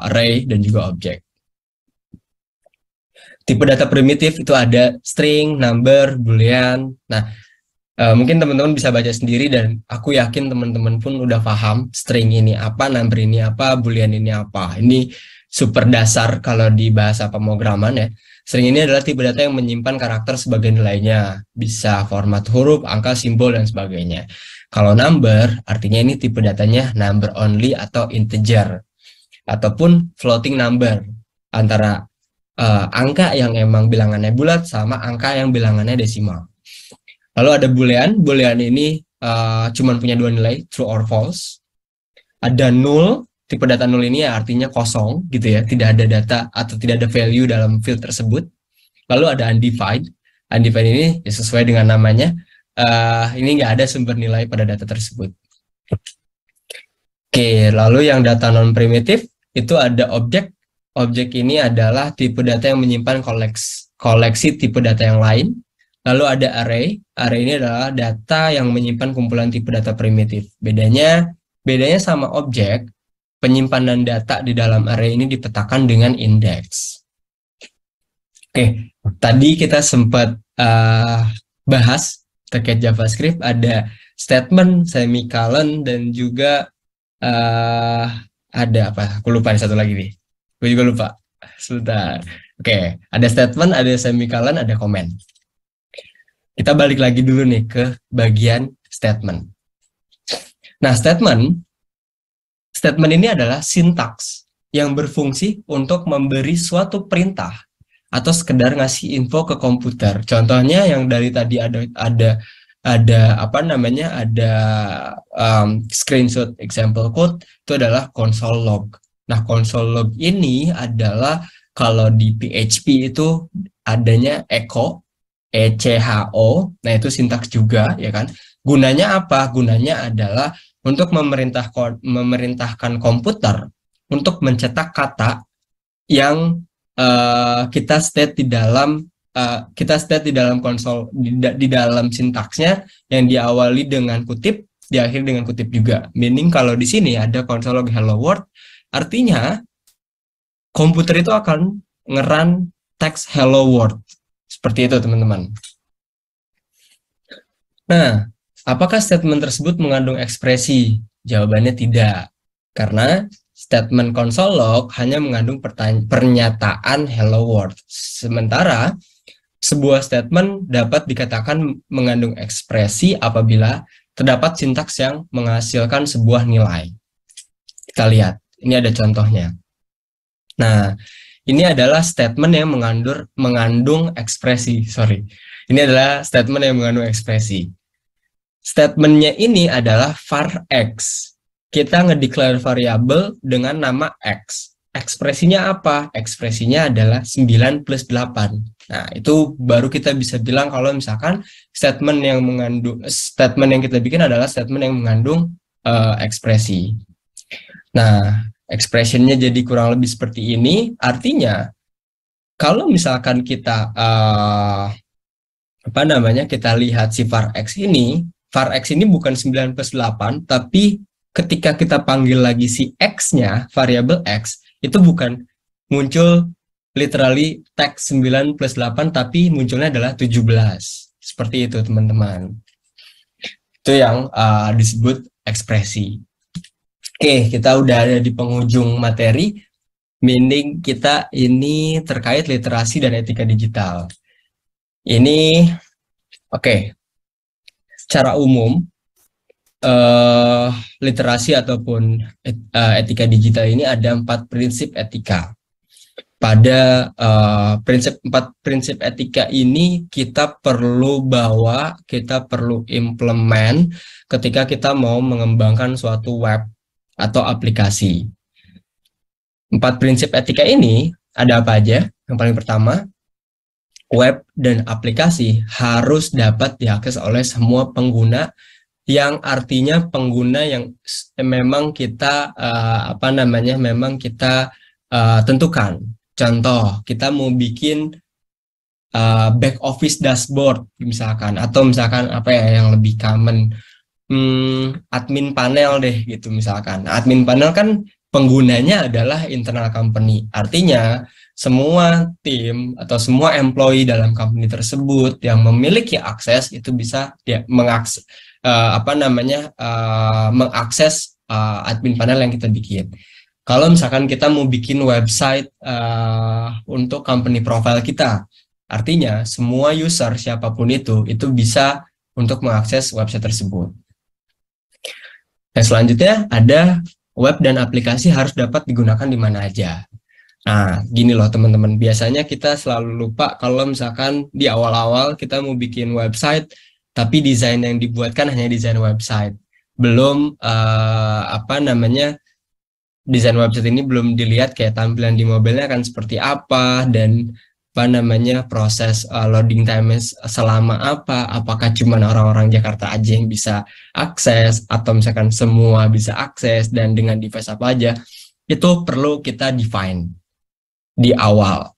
array dan juga objek. Tipe data primitif itu ada string, number, boolean. Nah, mungkin teman-teman bisa baca sendiri dan aku yakin teman-teman pun udah paham string ini apa, number ini apa, boolean ini apa. Ini super dasar kalau di bahasa pemrograman ya. String ini adalah tipe data yang menyimpan karakter sebagai nilainya. Bisa format huruf, angka, simbol, dan sebagainya. Kalau number, artinya ini tipe datanya number only atau integer. Ataupun floating number. Antara angka yang emang bilangannya bulat sama angka yang bilangannya desimal. Lalu ada boolean. Boolean ini cuma punya dua nilai, true or false. Ada null. Tipe data null ini artinya kosong gitu ya, tidak ada data atau tidak ada value dalam field tersebut. Lalu ada undefined. Undefined ini ya sesuai dengan namanya, ini nggak ada sumber nilai pada data tersebut. Oke, lalu yang data non primitif itu ada objek. Objek ini adalah tipe data yang menyimpan koleksi tipe data yang lain. Lalu ada array. Array ini adalah data yang menyimpan kumpulan tipe data primitif. Bedanya sama objek, penyimpanan data di dalam array ini dipetakan dengan indeks. Oke, tadi kita sempat bahas terkait JavaScript, ada statement, semicolon, dan juga ada apa? Aku lupa nih satu lagi nih. Gue juga lupa. Sebentar. Oke, ada statement, ada semicolon, ada comment. Kita balik lagi dulu nih ke bagian statement. Nah, statement ini adalah sintaks yang berfungsi untuk memberi suatu perintah atau sekedar ngasih info ke komputer. Contohnya yang dari tadi ada screenshot example code itu adalah console log. Nah, console log ini adalah kalau di PHP itu adanya echo, ECHO. Nah, itu sintaks juga ya kan. Gunanya apa? Gunanya adalah untuk memerintahkan komputer untuk mencetak kata yang kita state di dalam konsol, di dalam sintaksnya yang diawali dengan kutip, diakhiri dengan kutip juga. Meaning kalau di sini ada console log hello world, artinya komputer itu akan ngerun teks hello world. Seperti itu teman-teman. Nah, apakah statement tersebut mengandung ekspresi? Jawabannya tidak. Karena statement console log hanya mengandung pernyataan hello world. Sementara sebuah statement dapat dikatakan mengandung ekspresi apabila terdapat sintaks yang menghasilkan sebuah nilai. Kita lihat, ini ada contohnya. Nah, ini adalah statement yang mengandung ekspresi. Ini adalah statement yang mengandung ekspresi. Statementnya ini adalah var x. Kita ngedeclare variabel dengan nama x. Ekspresinya apa? Ekspresinya adalah 9 plus 8. Nah, itu baru kita bisa bilang kalau misalkan statement yang kita bikin adalah statement yang mengandung ekspresi. Nah, expression-nya jadi kurang lebih seperti ini. Artinya, kalau misalkan kita kita lihat si var x ini bukan 9 plus 8, tapi ketika kita panggil lagi si x-nya, variabel x, itu bukan muncul literally text 9 plus 8, tapi munculnya adalah 17. Seperti itu, teman-teman. Itu yang disebut ekspresi. Oke, kita udah ada di penghujung materi, meaning kita ini terkait literasi dan etika digital. Ini, oke. Secara umum, literasi ataupun etika digital ini ada 4 prinsip etika. Pada 4 prinsip etika ini kita perlu implement ketika kita mau mengembangkan suatu web atau aplikasi. 4 prinsip etika ini ada apa aja? Yang paling pertama, web dan aplikasi harus dapat diakses oleh semua pengguna, yang artinya pengguna yang memang kita tentukan. Contoh, kita mau bikin back office dashboard misalkan, atau misalkan yang lebih common, admin panel deh gitu misalkan. Admin panel kan penggunanya adalah internal company. Artinya semua tim atau semua employee dalam company tersebut yang memiliki akses itu bisa mengakses admin panel yang kita bikin. Kalau misalkan kita mau bikin website untuk company profile kita, artinya semua user siapapun itu bisa untuk mengakses website tersebut. Yang selanjutnya ada web dan aplikasi harus dapat digunakan di mana aja. Nah, gini loh teman-teman, biasanya kita selalu lupa kalau misalkan di awal-awal kita mau bikin website, tapi desain yang dibuatkan hanya desain website. Belum, desain website ini belum dilihat kayak tampilan di mobilnya kan seperti apa, dan proses loading time selama apa, apakah cuma orang-orang Jakarta aja yang bisa akses, atau misalkan semua bisa akses, dan dengan device apa aja, itu perlu kita define di awal.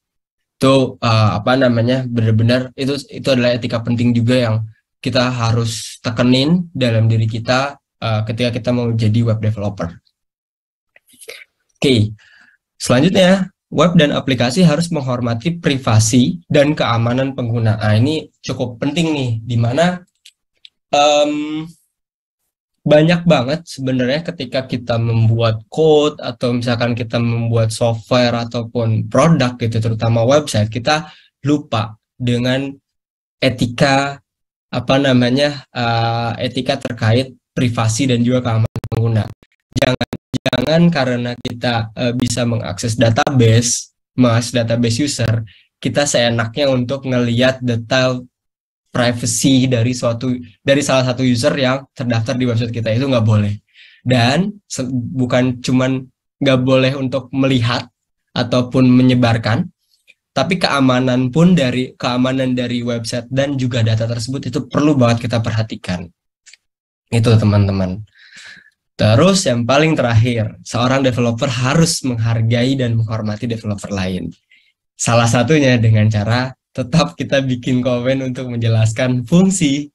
Itu benar-benar itu adalah etika penting juga yang kita harus tekenin dalam diri kita ketika kita mau jadi web developer. Oke, selanjutnya web dan aplikasi harus menghormati privasi dan keamanan pengguna. Nah, ini cukup penting nih, dimana banyak banget sebenarnya ketika kita membuat code atau misalkan kita membuat software ataupun produk gitu, terutama website, kita lupa dengan etika etika terkait privasi dan juga keamanan pengguna. Jangan karena kita bisa mengakses database user, kita seenaknya untuk ngelihat detail privacy dari salah satu user yang terdaftar di website kita. Itu nggak boleh. Dan bukan cuman nggak boleh untuk melihat ataupun menyebarkan, tapi keamanan dari website dan juga data tersebut itu perlu banget kita perhatikan. Itu teman-teman. Terus yang paling terakhir, seorang developer harus menghargai dan menghormati developer lain. Salah satunya dengan cara tetap kita bikin komen untuk menjelaskan fungsi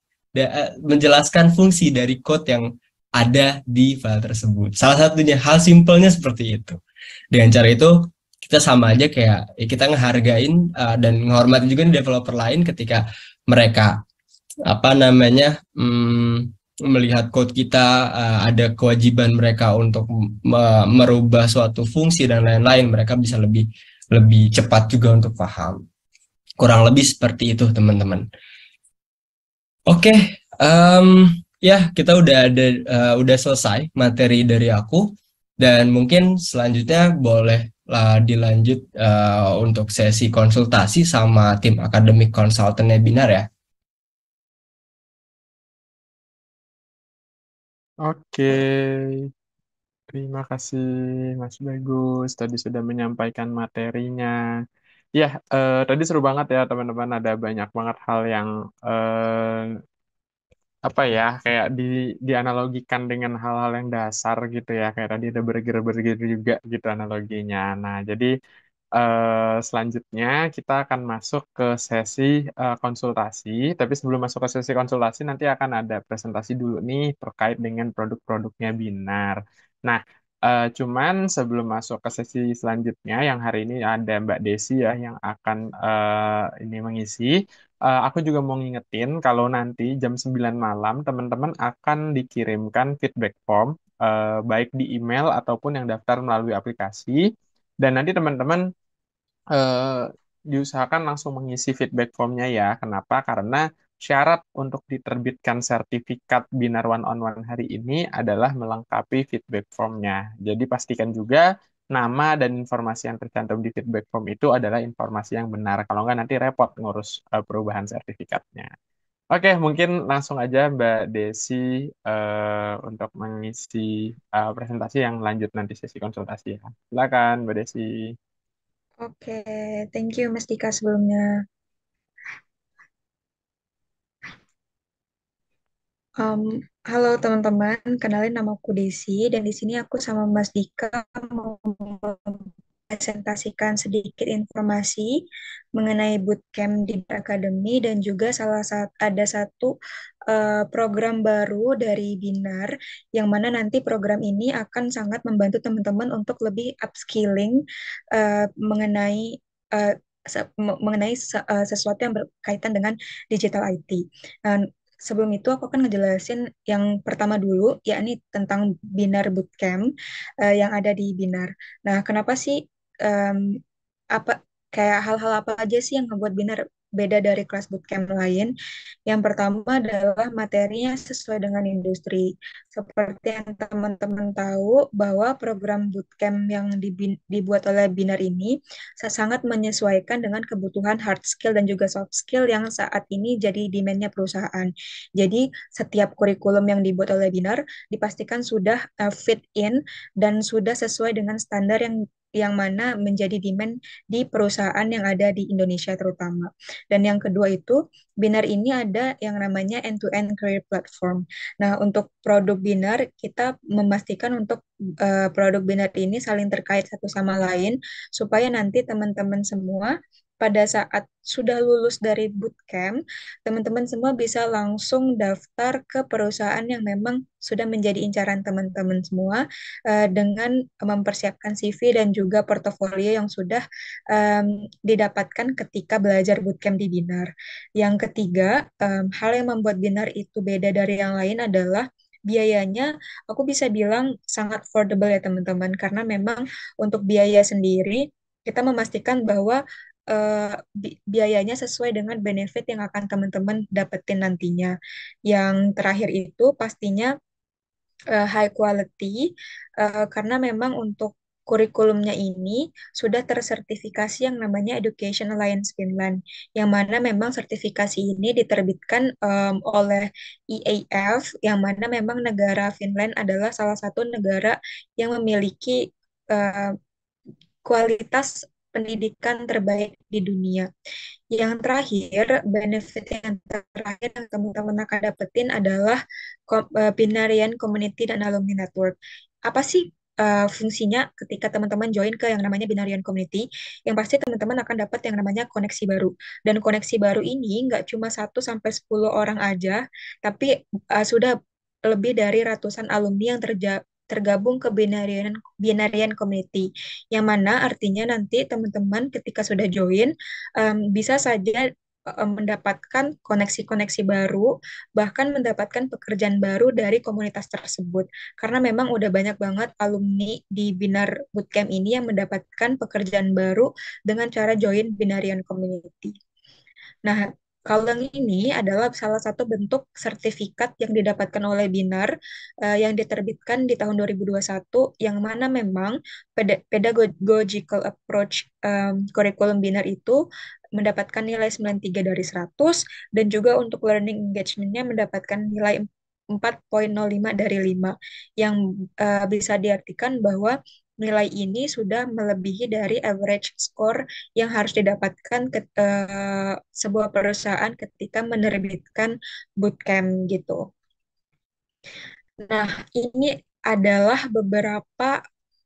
dari code yang ada di file tersebut. Salah satunya, hal simpelnya seperti itu. Dengan cara itu, kita sama aja kayak kita ngehargain dan menghormati juga developer lain ketika mereka melihat code kita, ada kewajiban mereka untuk merubah suatu fungsi dan lain-lain, mereka bisa lebih cepat juga untuk paham. Kurang lebih seperti itu teman-teman. Oke, ya kita udah selesai materi dari aku, dan mungkin selanjutnya boleh dilanjut untuk sesi konsultasi sama tim akademik konsultannya Binar ya. Oke, terima kasih Mas Bagus. Tadi sudah menyampaikan materinya. Ya, tadi seru banget ya teman-teman. Ada banyak banget hal yang apa ya, kayak dianalogikan dengan hal-hal yang dasar gitu ya. Kayak tadi ada burger-burger juga gitu analoginya. Nah, jadi selanjutnya kita akan masuk ke sesi konsultasi. Tapi sebelum masuk ke sesi konsultasi, nanti akan ada presentasi dulu nih terkait dengan produk-produknya Binar. Nah, cuman sebelum masuk ke sesi selanjutnya, yang hari ini ada Mbak Desi ya yang akan ini mengisi. Aku juga mau ngingetin kalau nanti jam 9 malam teman-teman akan dikirimkan feedback form baik di email ataupun yang daftar melalui aplikasi. Dan nanti teman-teman eh, diusahakan langsung mengisi feedback formnya ya. Kenapa? Karena syarat untuk diterbitkan sertifikat Binar One on One hari ini adalah melengkapi feedback formnya. Jadi pastikan juga nama dan informasi yang tercantum di feedback form itu adalah informasi yang benar. Kalau nggak nanti repot ngurus perubahan sertifikatnya. Oke, mungkin langsung aja Mbak Desi untuk mengisi presentasi yang lanjut nanti sesi konsultasi ya. Silakan Mbak Desi. Oke, thank you Mas Dika sebelumnya. Um, Halo teman-teman, kenalin nama aku Desi dan di sini aku sama Mas Dika mau presentasikan sedikit informasi mengenai bootcamp di Academy dan juga ada satu program baru dari Binar yang mana nanti program ini akan sangat membantu teman-teman untuk lebih upskilling mengenai sesuatu yang berkaitan dengan digital IT. Sebelum itu aku akan ngejelasin yang pertama dulu, yakni tentang Binar Bootcamp yang ada di Binar. Nah, kenapa sih apa kayak hal-hal apa aja sih yang membuat Binar beda dari kelas bootcamp lain? Yang pertama adalah materinya sesuai dengan industri. Seperti yang teman-teman tahu bahwa program bootcamp yang dibuat oleh Binar ini sangat menyesuaikan dengan kebutuhan hard skill dan juga soft skill yang saat ini jadi demand-nya perusahaan. Jadi setiap kurikulum yang dibuat oleh Binar dipastikan sudah fit in dan sudah sesuai dengan standar yang mana menjadi demand di perusahaan yang ada di Indonesia terutama. Dan yang kedua itu, Binar ini ada yang namanya end-to-end career platform. Nah, untuk produk Binar, kita memastikan untuk produk Binar ini saling terkait satu sama lain, supaya nanti teman-teman semua pada saat sudah lulus dari bootcamp, teman-teman semua bisa langsung daftar ke perusahaan yang memang sudah menjadi incaran teman-teman semua dengan mempersiapkan CV dan juga portofolio yang sudah didapatkan ketika belajar bootcamp di Binar. Yang ketiga, hal yang membuat Binar itu beda dari yang lain adalah biayanya, aku bisa bilang sangat affordable ya teman-teman, karena memang untuk biaya sendiri kita memastikan bahwa biayanya sesuai dengan benefit yang akan teman-teman dapetin nantinya. Yang terakhir itu pastinya high quality karena memang untuk kurikulumnya ini sudah tersertifikasi yang namanya Education Alliance Finland, yang mana memang sertifikasi ini diterbitkan oleh EAF, yang mana memang negara Finland adalah salah satu negara yang memiliki uh, kualitas pendidikan terbaik di dunia. Yang terakhir, benefit yang terakhir yang teman-teman akan dapetin adalah Binarian Community dan Alumni Network. Apa sih fungsinya ketika teman-teman join ke yang namanya Binarian Community? Yang pasti teman-teman akan dapat yang namanya koneksi baru. Dan koneksi baru ini nggak cuma 1 sampai 10 orang aja, tapi sudah lebih dari ratusan alumni yang tergabung ke binarian community, yang mana artinya nanti teman-teman ketika sudah join bisa saja mendapatkan koneksi-koneksi baru, bahkan mendapatkan pekerjaan baru dari komunitas tersebut. Karena memang udah banyak banget alumni di Binar Bootcamp ini yang mendapatkan pekerjaan baru dengan cara join Binarian Community. Nah, kaleng ini adalah salah satu bentuk sertifikat yang didapatkan oleh Binar yang diterbitkan di tahun 2021, yang mana memang pedagogical approach kurikulum Binar itu mendapatkan nilai 93 dari 100, dan juga untuk learning engagement-nya mendapatkan nilai 4,05 dari 5, yang bisa diartikan bahwa nilai ini sudah melebihi dari average score yang harus didapatkan sebuah perusahaan ketika menerbitkan bootcamp gitu. Nah, ini adalah beberapa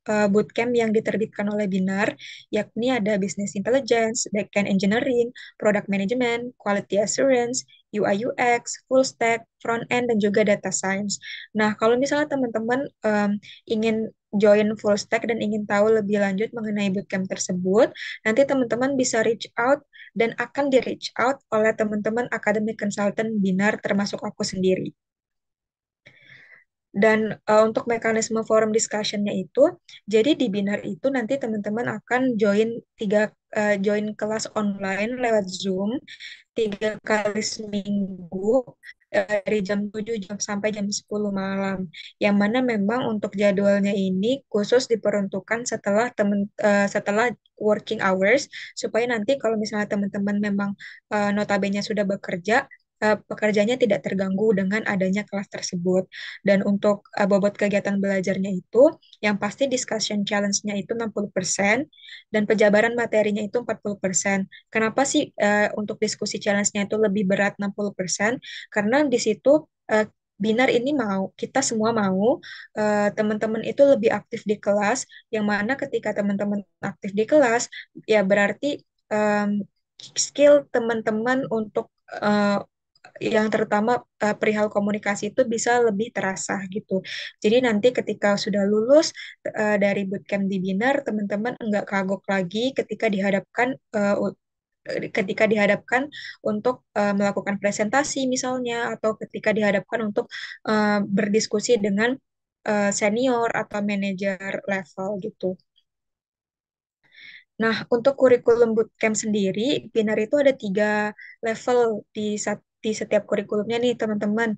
bootcamp yang diterbitkan oleh Binar, yakni ada Business Intelligence, Backend Engineering, Product Management, Quality Assurance, UI UX, Full Stack, Front End, dan juga Data Science. Nah, kalau misalnya teman-teman ingin join Full Stack dan ingin tahu lebih lanjut mengenai bootcamp tersebut, nanti teman-teman bisa reach out dan akan di reach out oleh teman-teman academic consultant Binar, termasuk aku sendiri. Dan untuk mekanisme forum discussion-nya itu, jadi di Binar itu nanti teman-teman akan join kelas online lewat Zoom 3 kali seminggu dari jam 7 sampai jam 10 malam. Yang mana memang untuk jadwalnya ini khusus diperuntukkan setelah working hours, supaya nanti kalau misalnya teman-teman memang notabene sudah bekerja, pekerjaannya tidak terganggu dengan adanya kelas tersebut. Dan untuk bobot kegiatan belajarnya itu, yang pasti discussion challenge-nya itu 60%, dan penjabaran materinya itu 40%. Kenapa sih untuk diskusi challenge-nya itu lebih berat 60%? Karena di situ Binar ini kita semua mau teman-teman itu lebih aktif di kelas, yang mana ketika teman-teman aktif di kelas, ya berarti skill teman-teman untuk yang terutama perihal komunikasi itu bisa lebih terasa gitu. Jadi nanti ketika sudah lulus dari bootcamp di Binar, teman-teman enggak kagok lagi ketika dihadapkan untuk melakukan presentasi misalnya, atau ketika dihadapkan untuk berdiskusi dengan senior atau manajer level gitu. Nah, untuk kurikulum bootcamp sendiri, Binar itu ada 3 level di setiap kurikulumnya nih, teman-teman.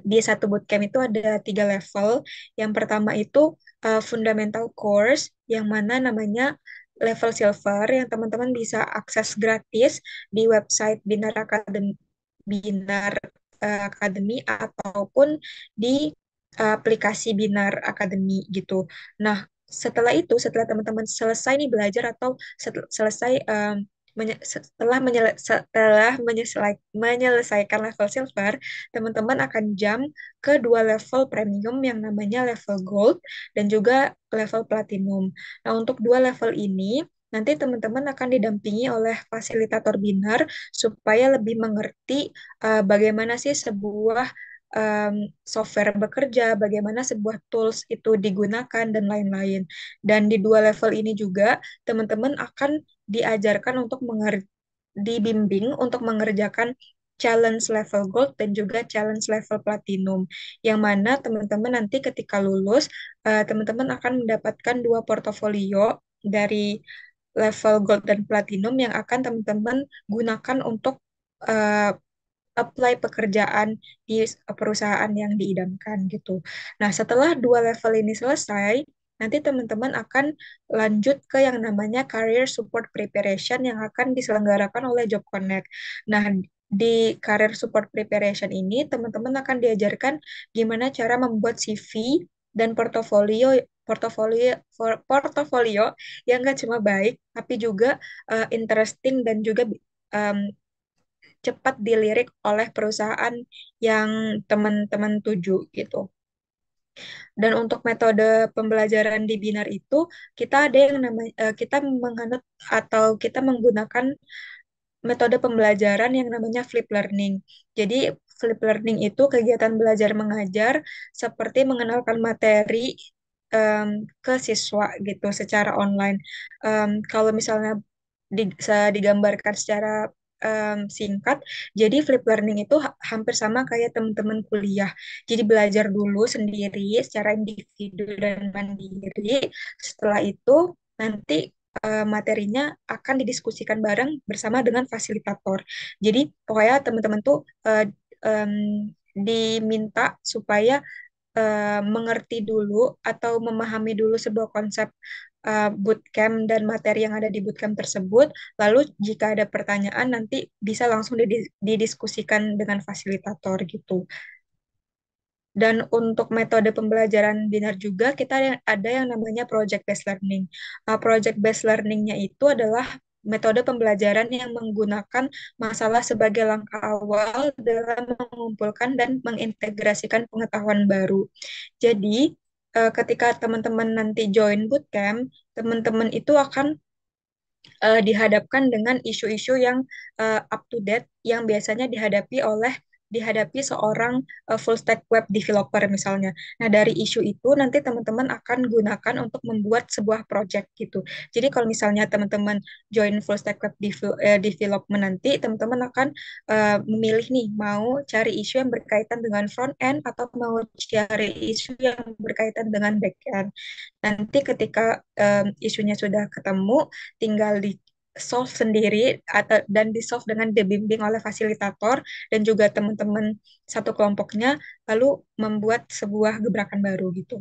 Di satu bootcamp itu ada 3 level. Yang pertama itu fundamental course, yang mana namanya level silver, yang teman-teman bisa akses gratis di website Binar Academy, Binar Academy, ataupun di aplikasi Binar Academy gitu. Nah, setelah teman-teman selesai nih belajar, atau selesai menyelesaikan level silver, teman-teman akan jump ke 2 level premium yang namanya level gold dan juga level platinum. Nah, untuk 2 level ini nanti teman-teman akan didampingi oleh fasilitator Binar supaya lebih mengerti bagaimana sih sebuah software bekerja, bagaimana sebuah tools itu digunakan, dan lain-lain. Dan di 2 level ini juga, teman-teman akan diajarkan dibimbing untuk mengerjakan challenge level gold dan juga challenge level platinum. Yang mana teman-teman nanti ketika lulus, teman-teman akan mendapatkan 2 portofolio dari level gold dan platinum yang akan teman-teman gunakan untuk uh, apply pekerjaan di perusahaan yang diidamkan gitu. Nah, setelah 2 level ini selesai, nanti teman-teman akan lanjut ke yang namanya Career Support Preparation yang akan diselenggarakan oleh Job Connect. Nah, di Career Support Preparation ini, teman-teman akan diajarkan gimana cara membuat CV dan portofolio yang nggak cuma baik, tapi juga interesting dan juga cepat dilirik oleh perusahaan yang teman-teman tuju gitu. Dan untuk metode pembelajaran di Binar itu, kita ada yang namanya kita menganut atau kita menggunakan metode pembelajaran yang namanya flip learning. Jadi flip learning itu kegiatan belajar mengajar seperti mengenalkan materi ke siswa gitu secara online. Kalau misalnya bisa digambarkan secara singkat, jadi flip learning itu hampir sama kayak teman-teman kuliah. Jadi belajar dulu sendiri secara individu dan mandiri. Setelah itu nanti materinya akan didiskusikan bareng bersama dengan fasilitator. Jadi pokoknya teman-teman tuh em, diminta supaya mengerti dulu atau memahami dulu sebuah konsep bootcamp dan materi yang ada di bootcamp tersebut. Lalu jika ada pertanyaan nanti bisa langsung didiskusikan dengan fasilitator gitu. Dan untuk metode pembelajaran binar juga kita ada yang namanya project based learning. Project based learningnya itu adalah metode pembelajaran yang menggunakan masalah sebagai langkah awal dalam mengumpulkan dan mengintegrasikan pengetahuan baru. Jadi, ketika teman-teman nanti join bootcamp, teman-teman itu akan dihadapkan dengan isu-isu yang up to date yang biasanya dihadapi seorang full stack web developer misalnya. Nah, dari isu itu nanti teman-teman akan gunakan untuk membuat sebuah project gitu. Jadi kalau misalnya teman-teman join full stack web development nanti teman-teman akan memilih nih mau cari isu yang berkaitan dengan front end atau mau cari isu yang berkaitan dengan back end. Nanti ketika isunya sudah ketemu, tinggal di solve sendiri atau dan di solve dengan dibimbing oleh fasilitator dan juga teman-teman satu kelompoknya, lalu membuat sebuah gebrakan baru gitu.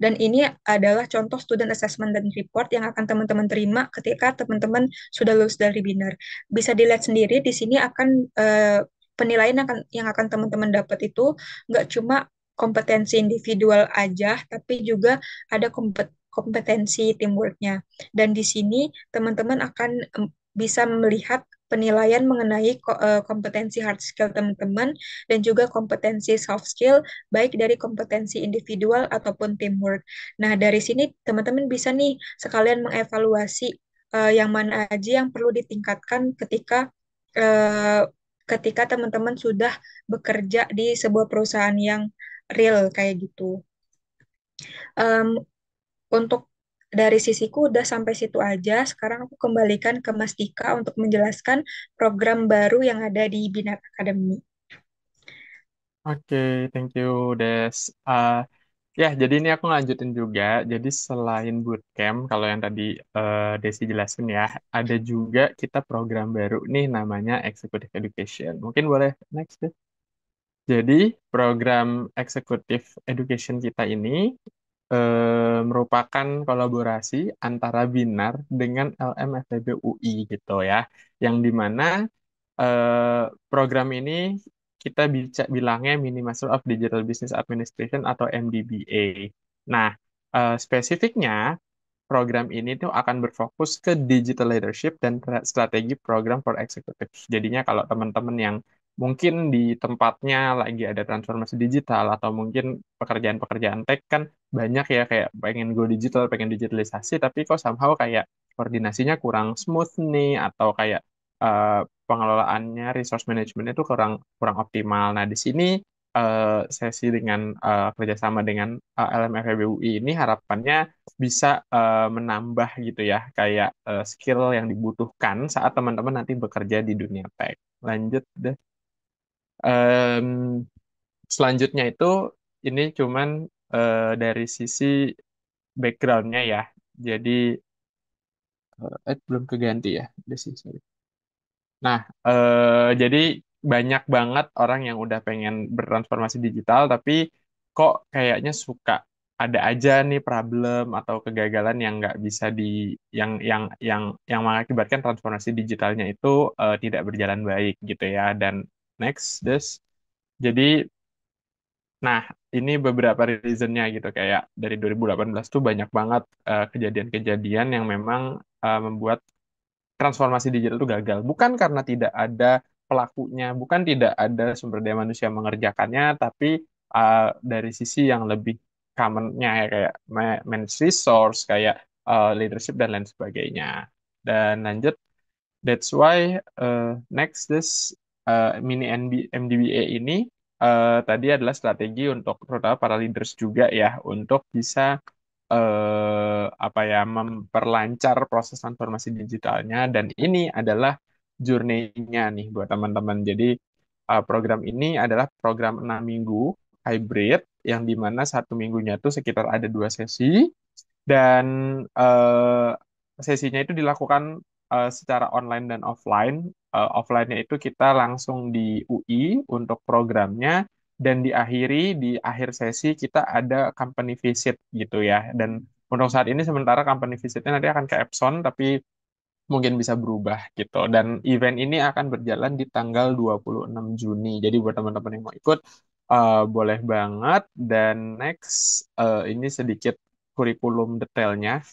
Dan ini adalah contoh student assessment dan report yang akan teman-teman terima ketika teman-teman sudah lulus dari Binar. Bisa dilihat sendiri di sini akan penilaian yang akan teman-teman dapat itu nggak cuma kompetensi individual aja, tapi juga ada kompetensi teamworknya. Dan di sini teman-teman akan bisa melihat penilaian mengenai kompetensi hard skill teman-teman dan juga kompetensi soft skill baik dari kompetensi individual ataupun teamwork. Nah, dari sini teman-teman bisa nih sekalian mengevaluasi yang mana aja yang perlu ditingkatkan uh, ketika teman-teman sudah bekerja di sebuah perusahaan yang real kayak gitu. Um, untuk dari sisiku udah sampai situ aja. Sekarang aku kembalikan ke Mas Dika untuk menjelaskan program baru yang ada di Binar Academy. Oke, thank you, Des. Ya, jadi ini aku lanjutin juga. Jadi selain bootcamp, kalau yang tadi Desi jelasin ya, ada juga kita program baru nih namanya Executive Education. Mungkin boleh next deh. Jadi program Executive Education kita ini merupakan kolaborasi antara Binar dengan LMFEB UI gitu ya, yang dimana program ini kita bilangnya Mini Master of Digital Business Administration atau MDBA. Nah, spesifiknya program ini tuh akan berfokus ke digital leadership dan strategi program for executive. Jadinya kalau teman-teman yang mungkin di tempatnya lagi ada transformasi digital atau mungkin pekerjaan-pekerjaan tech kan banyak ya kayak pengen go digital, pengen digitalisasi, tapi kok somehow kayak koordinasinya kurang smooth nih atau kayak eh, pengelolaannya, resource management itu kurang kurang optimal. Nah, di sini sesi dengan kerjasama dengan LMFEBUI ini harapannya bisa menambah gitu ya kayak skill yang dibutuhkan saat teman-teman nanti bekerja di dunia tech. Lanjut deh. Em, Selanjutnya itu ini cuman dari sisi backgroundnya ya. Jadi belum keganti ya. Udah sih, sorry. Nah, jadi banyak banget orang yang udah pengen bertransformasi digital, tapi kok kayaknya suka ada aja nih problem atau kegagalan yang nggak bisa yang mengakibatkan transformasi digitalnya itu tidak berjalan baik gitu ya. Dan next, Des. Jadi, nah ini beberapa reasonnya gitu kayak dari 2018 tuh banyak banget kejadian-kejadian yang memang membuat transformasi digital itu gagal. Bukan karena tidak ada pelakunya, bukan tidak ada sumber daya manusia yang mengerjakannya, tapi dari sisi yang lebih commonnya ya kayak manage resource, kayak leadership dan lain sebagainya. Dan lanjut, that's why next this mini MDBA ini tadi adalah strategi untuk terutama para leaders juga ya untuk bisa apa ya memperlancar proses transformasi digitalnya dan ini adalah journey-nya nih buat teman-teman. Jadi program ini adalah program 6 minggu hybrid yang dimana 1 minggunya itu sekitar ada 2 sesi dan sesinya itu dilakukan secara online dan offline. Offline-nya itu kita langsung di UI untuk programnya dan diakhiri di akhir sesi kita ada company visit gitu ya. Dan untuk saat ini sementara company visitnya nanti akan ke Epson tapi mungkin bisa berubah gitu. Dan event ini akan berjalan di tanggal 26 Juni. Jadi buat teman-teman yang mau ikut, boleh banget. Dan next, ini sedikit kurikulum detailnya.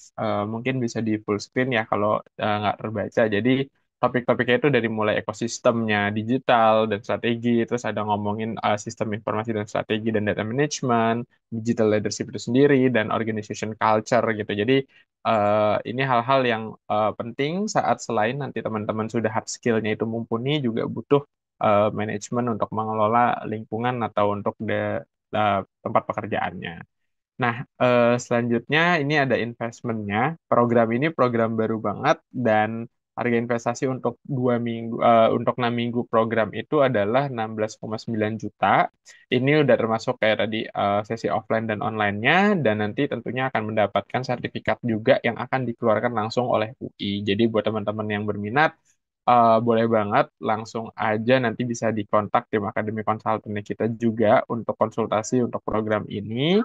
Mungkin bisa di full screen ya kalau nggak terbaca. Jadi topik-topiknya itu dari mulai ekosistemnya, digital dan strategi, terus ada ngomongin sistem informasi dan strategi dan data management, digital leadership itu sendiri, dan organization culture gitu. Jadi ini hal-hal yang penting saat selain nanti teman-teman sudah hard skill-nya itu mumpuni, juga butuh manajemen untuk mengelola lingkungan atau untuk tempat pekerjaannya. Nah, selanjutnya ini ada investmentnya. Program ini program baru banget dan harga investasi untuk 2 minggu, untuk 6 minggu program itu adalah 16,9 juta. Ini udah termasuk kayak tadi sesi offline dan online-nya dan nanti tentunya akan mendapatkan sertifikat juga yang akan dikeluarkan langsung oleh UI. Jadi buat teman-teman yang berminat, boleh banget langsung aja nanti bisa dikontak tim Akademi Konsultan kita juga untuk konsultasi untuk program ini.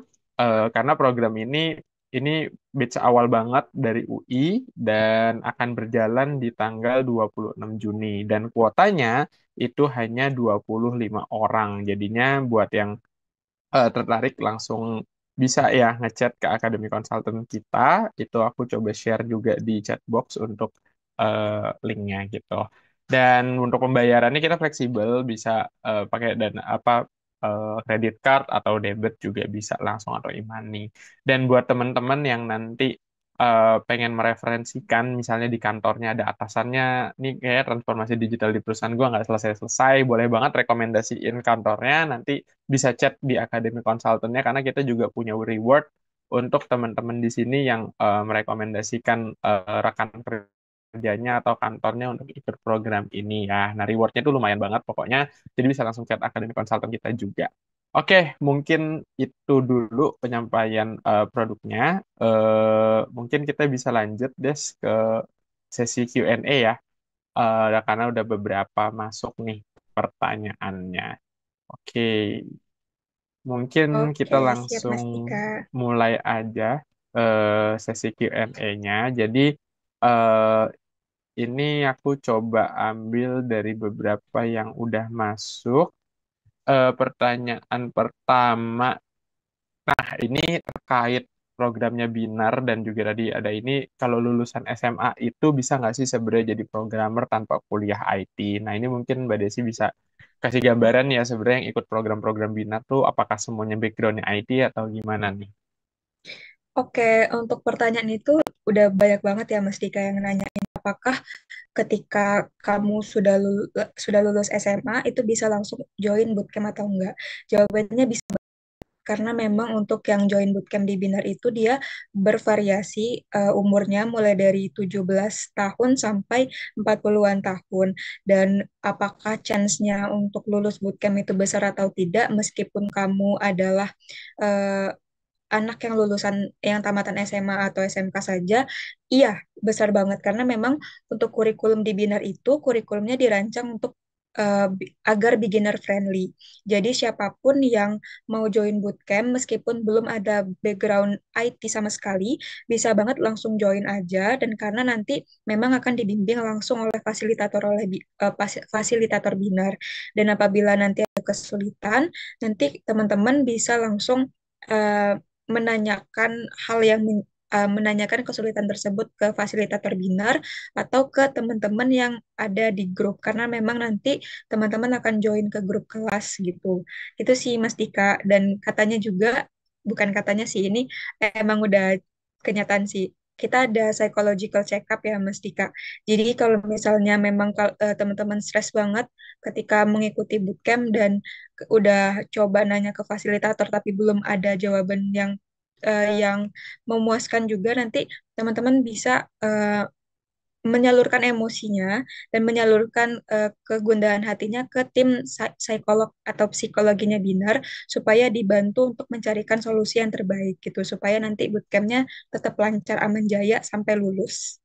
Karena program ini batch awal banget dari UI dan akan berjalan di tanggal 26 Juni dan kuotanya itu hanya 25 orang. Jadinya buat yang tertarik langsung bisa ya ngechat ke Akademi Konsultan kita. Itu aku coba share juga di chat box untuk linknya gitu. Dan untuk pembayarannya kita fleksibel, bisa pakai dana apa kredit card atau debit juga bisa langsung atau e-money. Dan buat teman-teman yang nanti pengen mereferensikan, misalnya di kantornya ada atasannya, nih kayak transformasi digital di perusahaan gue nggak selesai-selesai, boleh banget rekomendasiin kantornya, nanti bisa chat di Akademi Konsultannya karena kita juga punya reward untuk teman-teman di sini yang merekomendasikan rekan kerjanya atau kantornya untuk ikut program ini ya. Nah, rewardnya tuh lumayan banget pokoknya. Jadi bisa langsung chat Akademi Konsultan kita juga. Oke, mungkin itu dulu penyampaian produknya. Mungkin kita bisa lanjut Des ke sesi Q&A ya. Karena udah beberapa masuk nih pertanyaannya. Oke, mungkin kita Oke, siap langsung Mas Dika. mulai aja sesi Q&A-nya. Jadi eh, ini aku coba ambil dari beberapa yang udah masuk. Pertanyaan pertama, ini terkait programnya Binar dan juga tadi ada ini, kalau lulusan SMA itu bisa nggak sih sebenarnya jadi programmer tanpa kuliah IT? Nah ini mungkin Mbak Desi bisa kasih gambaran ya sebenarnya yang ikut program-program Binar tuh apakah semuanya backgroundnya IT atau gimana nih? Oke, untuk pertanyaan itu udah banyak banget ya Mas Dika yang nanyain apakah ketika kamu sudah lulus SMA itu bisa langsung join bootcamp atau enggak? Jawabannya bisa karena memang untuk yang join bootcamp di Binar itu dia bervariasi umurnya mulai dari 17 tahun sampai 40-an tahun dan apakah chance-nya untuk lulus bootcamp itu besar atau tidak meskipun kamu adalah eh, anak yang lulusan yang tamatan SMA atau SMK saja, iya besar banget karena memang untuk kurikulum di Binar itu kurikulumnya dirancang untuk agar beginner friendly. Jadi siapapun yang mau join bootcamp meskipun belum ada background IT sama sekali, bisa banget langsung join aja dan karena nanti memang akan dibimbing langsung oleh fasilitator Binar. Dan apabila nanti ada kesulitan, nanti teman-teman bisa langsung eh, menanyakan menanyakan kesulitan tersebut ke fasilitator Binar atau ke teman-teman yang ada di grup karena memang nanti teman-teman akan join ke grup kelas gitu. Itu sih Mas Dika dan katanya juga bukan katanya sih ini emang udah kenyataan sih. kita ada psychological check-up ya Mas Dika. Jadi kalau misalnya memang teman-teman stres banget ketika mengikuti bootcamp dan udah coba nanya ke fasilitator tapi belum ada jawaban yang memuaskan juga, nanti teman-teman bisa menyalurkan emosinya dan menyalurkan kegundahan hatinya ke tim psikolog atau psikologinya Binar supaya dibantu untuk mencarikan solusi yang terbaik gitu supaya nanti bootcampnya tetap lancar aman jaya sampai lulus.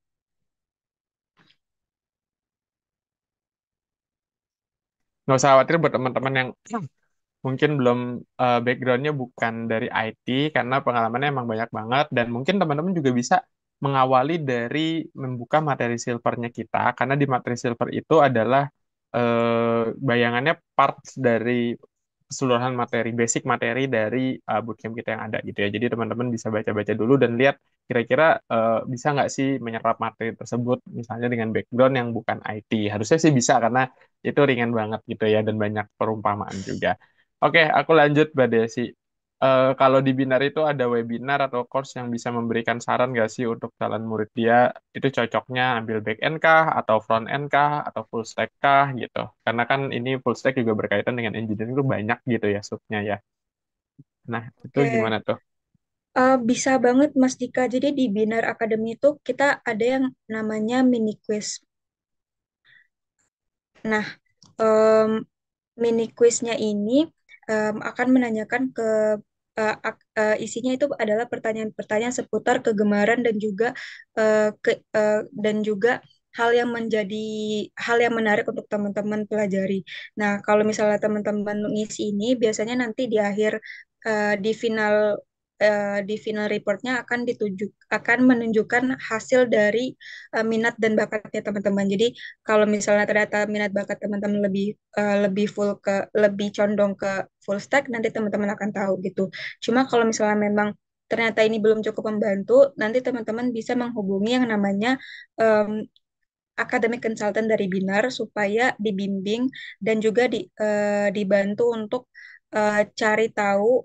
Nggak usah khawatir buat teman-teman yang mungkin belum backgroundnya bukan dari IT karena pengalamannya emang banyak banget dan mungkin teman-teman juga bisa mengawali dari membuka materi silvernya kita karena di materi silver itu adalah bayangannya parts dari keseluruhan materi basic materi dari bootcamp kita yang ada gitu ya. Jadi teman-teman bisa baca-baca dulu dan lihat kira-kira bisa nggak sih menyerap materi tersebut misalnya dengan background yang bukan IT. Harusnya sih bisa karena itu ringan banget gitu ya dan banyak perumpamaan juga. Oke, aku lanjut Mbak Desi. Kalau di Binar itu ada webinar atau course yang bisa memberikan saran nggak sih untuk calon murid dia itu cocoknya ambil back end kah atau front end kah atau full stack kah gitu. Karena kan ini full stack juga berkaitan dengan engineering itu banyak gitu ya subnya ya. Nah, itu Oke, gimana tuh? bisa banget Mas Dika. Jadi di Binar Academy itu kita ada yang namanya mini quiz. Nah, em, mini quiznya ini akan menanyakan isinya itu adalah pertanyaan-pertanyaan seputar kegemaran dan juga dan juga hal yang menjadi hal yang menarik untuk teman-teman pelajari. Nah, kalau misalnya teman-teman ngisi ini, biasanya nanti di akhir di final reportnya akan menunjukkan hasil dari minat dan bakatnya teman-teman. Jadi kalau misalnya ternyata minat bakat teman-teman lebih condong ke full stack, nanti teman-teman akan tahu gitu. Cuma kalau misalnya memang ternyata ini belum cukup membantu, nanti teman-teman bisa menghubungi yang namanya em, academic consultant dari Binar supaya dibimbing dan juga dibantu untuk cari tahu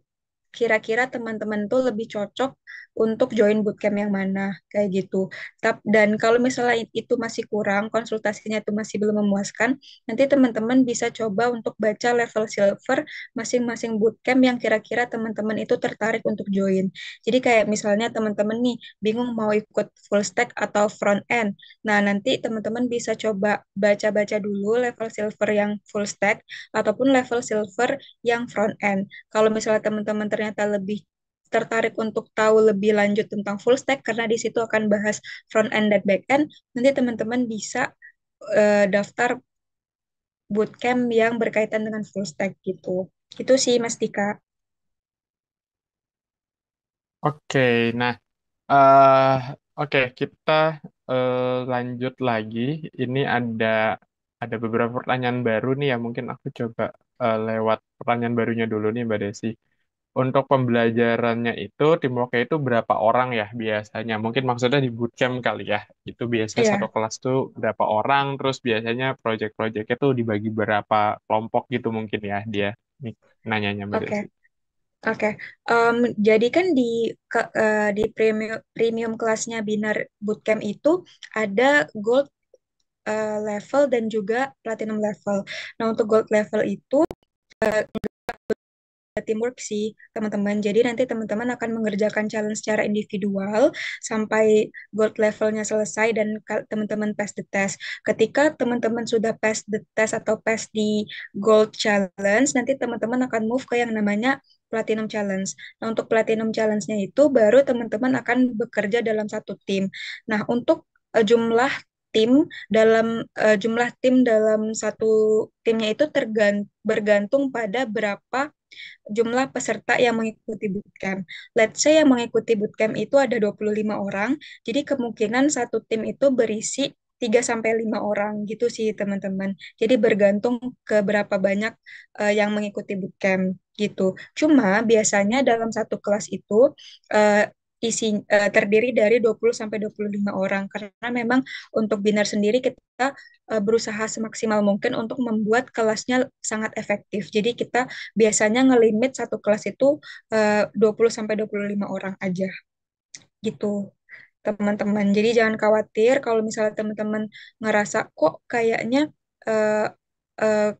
kira-kira teman-teman tuh lebih cocok untuk join bootcamp yang mana kayak gitu. Dan kalau misalnya itu masih kurang, konsultasinya itu masih belum memuaskan, nanti teman-teman bisa coba untuk baca level silver masing-masing bootcamp yang kira-kira teman-teman itu tertarik untuk join. Jadi kayak misalnya teman-teman nih bingung mau ikut full stack atau front end. Nah, nanti teman-teman bisa coba baca-baca dulu level silver yang full stack ataupun level silver yang front end. Kalau misalnya teman-teman ternyata lebih tertarik untuk tahu lebih lanjut tentang full stack karena di situ akan bahas front end dan back end, nanti teman-teman bisa daftar bootcamp yang berkaitan dengan full stack gitu. Itu sih Mas Dika. Oke, nah eh oke kita lanjut lagi. Ini ada beberapa pertanyaan baru nih ya. Mungkin aku coba lewat pertanyaan barunya dulu nih Mbak Desi. Untuk pembelajarannya itu teamworknya itu berapa orang ya biasanya? Mungkin maksudnya di bootcamp kali ya. Itu biasanya satu Iya, kelas tuh berapa orang, terus biasanya project-projectnya tuh dibagi berapa kelompok gitu mungkin ya dia nih nanyanya Mbak oke. Desi. Oke, jadi kan di premium kelasnya Binar Bootcamp itu ada gold level dan juga platinum level. Nah, untuk gold level itu teamwork sih, teman-teman. Jadi nanti teman-teman akan mengerjakan challenge secara individual sampai gold levelnya selesai dan teman-teman pass the test. Ketika teman-teman sudah pass the test atau pass di gold challenge, nanti teman-teman akan move ke yang namanya platinum challenge. Nah, untuk platinum challenge-nya itu baru teman-teman akan bekerja dalam satu tim. Nah, untuk jumlah tim dalam satu timnya itu bergantung pada berapa jumlah peserta yang mengikuti bootcamp. Let's say yang mengikuti bootcamp itu ada 25 orang, jadi kemungkinan satu tim itu berisi 3 sampai 5 orang gitu sih teman-teman. Jadi bergantung ke berapa banyak yang mengikuti bootcamp gitu. Cuma biasanya dalam satu kelas itu eh, terdiri dari 20 sampai 25 orang karena memang untuk Binar sendiri kita berusaha semaksimal mungkin untuk membuat kelasnya sangat efektif. Jadi kita biasanya ngelimit satu kelas itu 20 sampai 25 orang aja gitu. teman-teman. Jadi jangan khawatir kalau misalnya teman-teman ngerasa kok kayaknya eh, eh,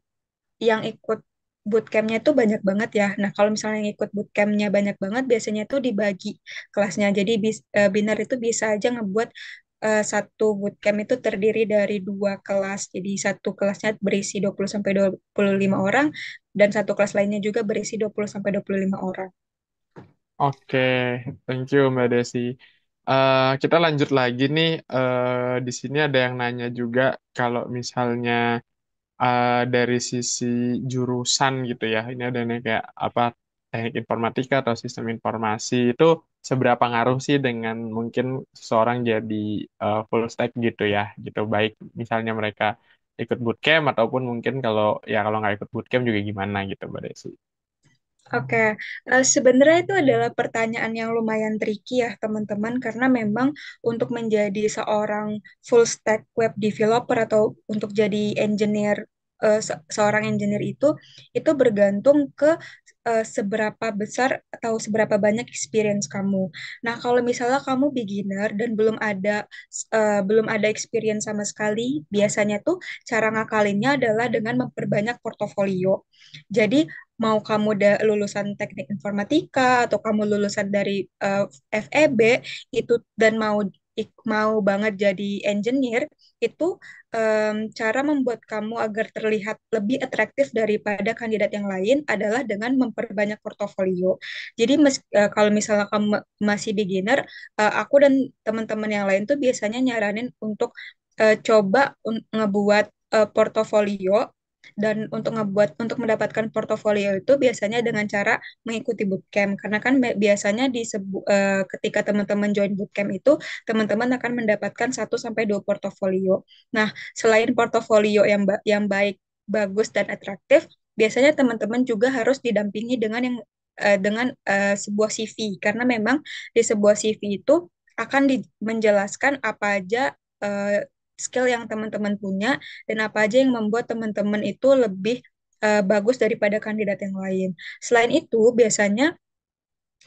yang ikut bootcampnya itu banyak banget ya. Nah, kalau misalnya yang ikut bootcampnya banyak banget, biasanya tuh dibagi kelasnya. Jadi Binar itu bisa aja ngebuat satu bootcamp itu terdiri dari dua kelas. Jadi satu kelasnya berisi 20 sampai 25 orang dan satu kelas lainnya juga berisi 20 sampai 25 orang. Oke, thank you Mbak Desi. Kita lanjut lagi nih. Di sini ada yang nanya juga kalau misalnya dari sisi jurusan gitu ya. Ini ada nih kayak apa teknik informatika atau sistem informasi itu seberapa ngaruh sih dengan mungkin seseorang jadi full stack gitu ya, gitu. Baik misalnya mereka ikut bootcamp ataupun mungkin kalau nggak ikut bootcamp juga gimana gitu Mbak Desi. Oke, sebenarnya itu adalah pertanyaan yang lumayan tricky ya teman-teman, karena memang untuk menjadi seorang full stack web developer atau untuk jadi engineer, seorang engineer itu bergantung ke seberapa besar atau seberapa banyak experience kamu. Nah, kalau misalnya kamu beginner dan belum ada experience sama sekali, biasanya tuh cara ngakalinnya adalah dengan memperbanyak portofolio. Jadi mau kamu udah lulusan teknik informatika atau kamu lulusan dari FEB itu dan mau banget jadi engineer itu cara membuat kamu agar terlihat lebih atraktif daripada kandidat yang lain adalah dengan memperbanyak portofolio. Jadi kalau misalnya kamu masih beginner, aku dan teman-teman yang lain tuh biasanya nyaranin untuk coba ngebuat portofolio, dan untuk mendapatkan portofolio itu biasanya dengan cara mengikuti bootcamp, karena kan biasanya ketika teman-teman join bootcamp itu teman-teman akan mendapatkan 1 sampai 2 portofolio. Nah, selain portofolio yang baik, bagus dan atraktif, biasanya teman-teman juga harus didampingi dengan sebuah CV, karena memang di sebuah CV itu akan menjelaskan apa aja eh, skill yang teman-teman punya dan apa aja yang membuat teman-teman itu lebih bagus daripada kandidat yang lain. Selain itu, biasanya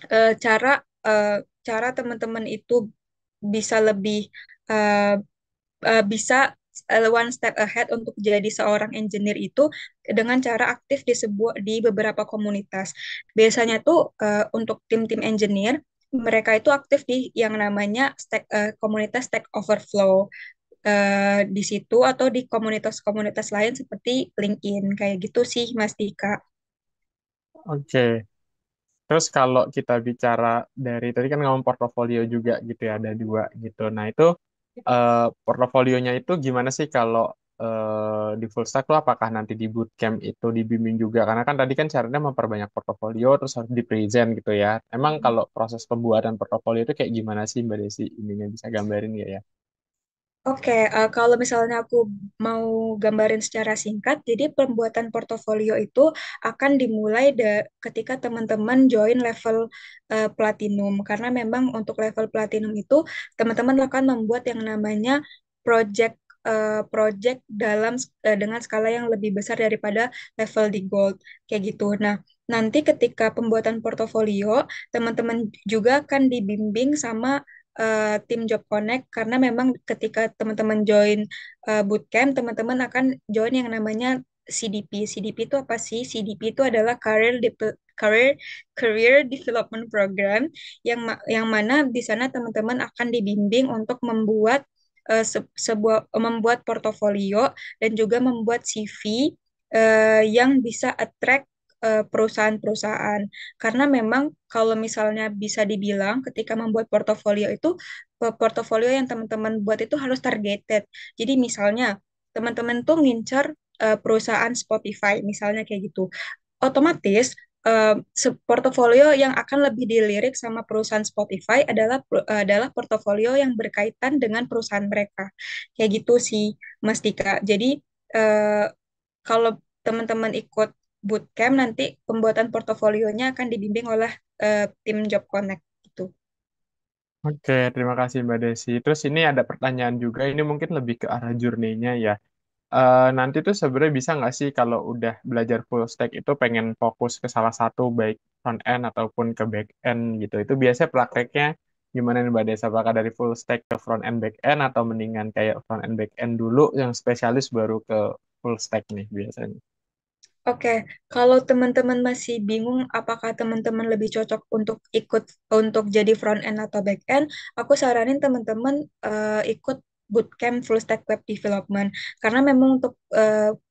eh, cara eh, cara teman-teman itu bisa lebih eh, bisa one step ahead untuk jadi seorang engineer itu dengan cara aktif di beberapa komunitas. Biasanya tuh untuk tim-tim engineer mereka itu aktif di yang namanya komunitas Stack Overflow, di situ atau di komunitas-komunitas lain seperti LinkedIn kayak gitu sih Mas Dika. Oke. Terus kalau kita bicara dari tadi kan ngomong portofolio juga gitu ya, ada dua gitu. Nah itu portofolionya itu gimana sih kalau di full stack lo apakah nanti di bootcamp itu dibimbing juga? Karena kan tadi kan caranya memperbanyak portofolio terus harus di present gitu ya. Emang kalau proses pembuatan portofolio itu kayak gimana sih Mbak Desi? Ininya bisa gambarin nggak ya? Oke, kalau misalnya aku mau gambarin secara singkat, jadi pembuatan portofolio itu akan dimulai ketika teman-teman join level platinum, karena memang untuk level platinum itu teman-teman akan membuat yang namanya project project dengan skala yang lebih besar daripada level di gold kayak gitu. Nah, nanti ketika pembuatan portofolio, teman-teman juga akan dibimbing sama tim Job Connect, karena memang ketika teman-teman join bootcamp, teman-teman akan join yang namanya CDP. CDP itu apa sih? CDP itu adalah Career Development Program, yang mana di sana teman-teman akan dibimbing untuk membuat portofolio dan juga membuat CV yang bisa attract perusahaan-perusahaan. Karena memang kalau misalnya bisa dibilang ketika membuat portofolio itu, portofolio yang teman-teman buat itu harus targeted. Jadi misalnya teman-teman tuh ngincer perusahaan Spotify, misalnya kayak gitu. Otomatis portofolio yang akan lebih dilirik sama perusahaan Spotify adalah portofolio yang berkaitan dengan perusahaan mereka. Kayak gitu sih, Mas Dika. Jadi eh, kalau teman-teman ikut bootcamp, nanti pembuatan portofolionya akan dibimbing oleh tim Job Connect gitu. Oke, terima kasih Mbak Desi. Terus ini ada pertanyaan juga, ini mungkin lebih ke arah journey-nya ya. Nanti tuh sebenarnya bisa nggak sih kalau udah belajar full stack itu pengen fokus ke salah satu baik front end ataupun ke back end gitu. Itu biasanya prakteknya Gimana nih Mbak Desa, apakah dari full stack ke front end back end atau mendingan kayak front end back end dulu yang spesialis baru ke full stack nih biasanya? Oke, kalau teman-teman masih bingung apakah teman-teman lebih cocok untuk jadi front end atau back end, aku saranin teman-teman ikut bootcamp full stack web development. Karena memang untuk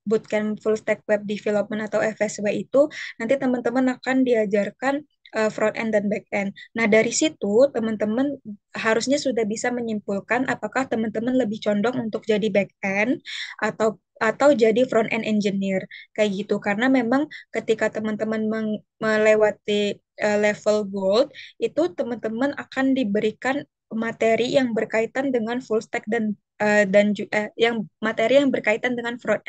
bootcamp full stack web development atau FSW itu nanti teman-teman akan diajarkan front end dan back end. Nah, dari situ teman-teman harusnya sudah bisa menyimpulkan apakah teman-teman lebih condong untuk jadi back end atau jadi front end engineer kayak gitu, karena memang ketika teman-teman melewati level gold itu teman-teman akan diberikan materi yang berkaitan dengan full stack yang materi yang berkaitan dengan front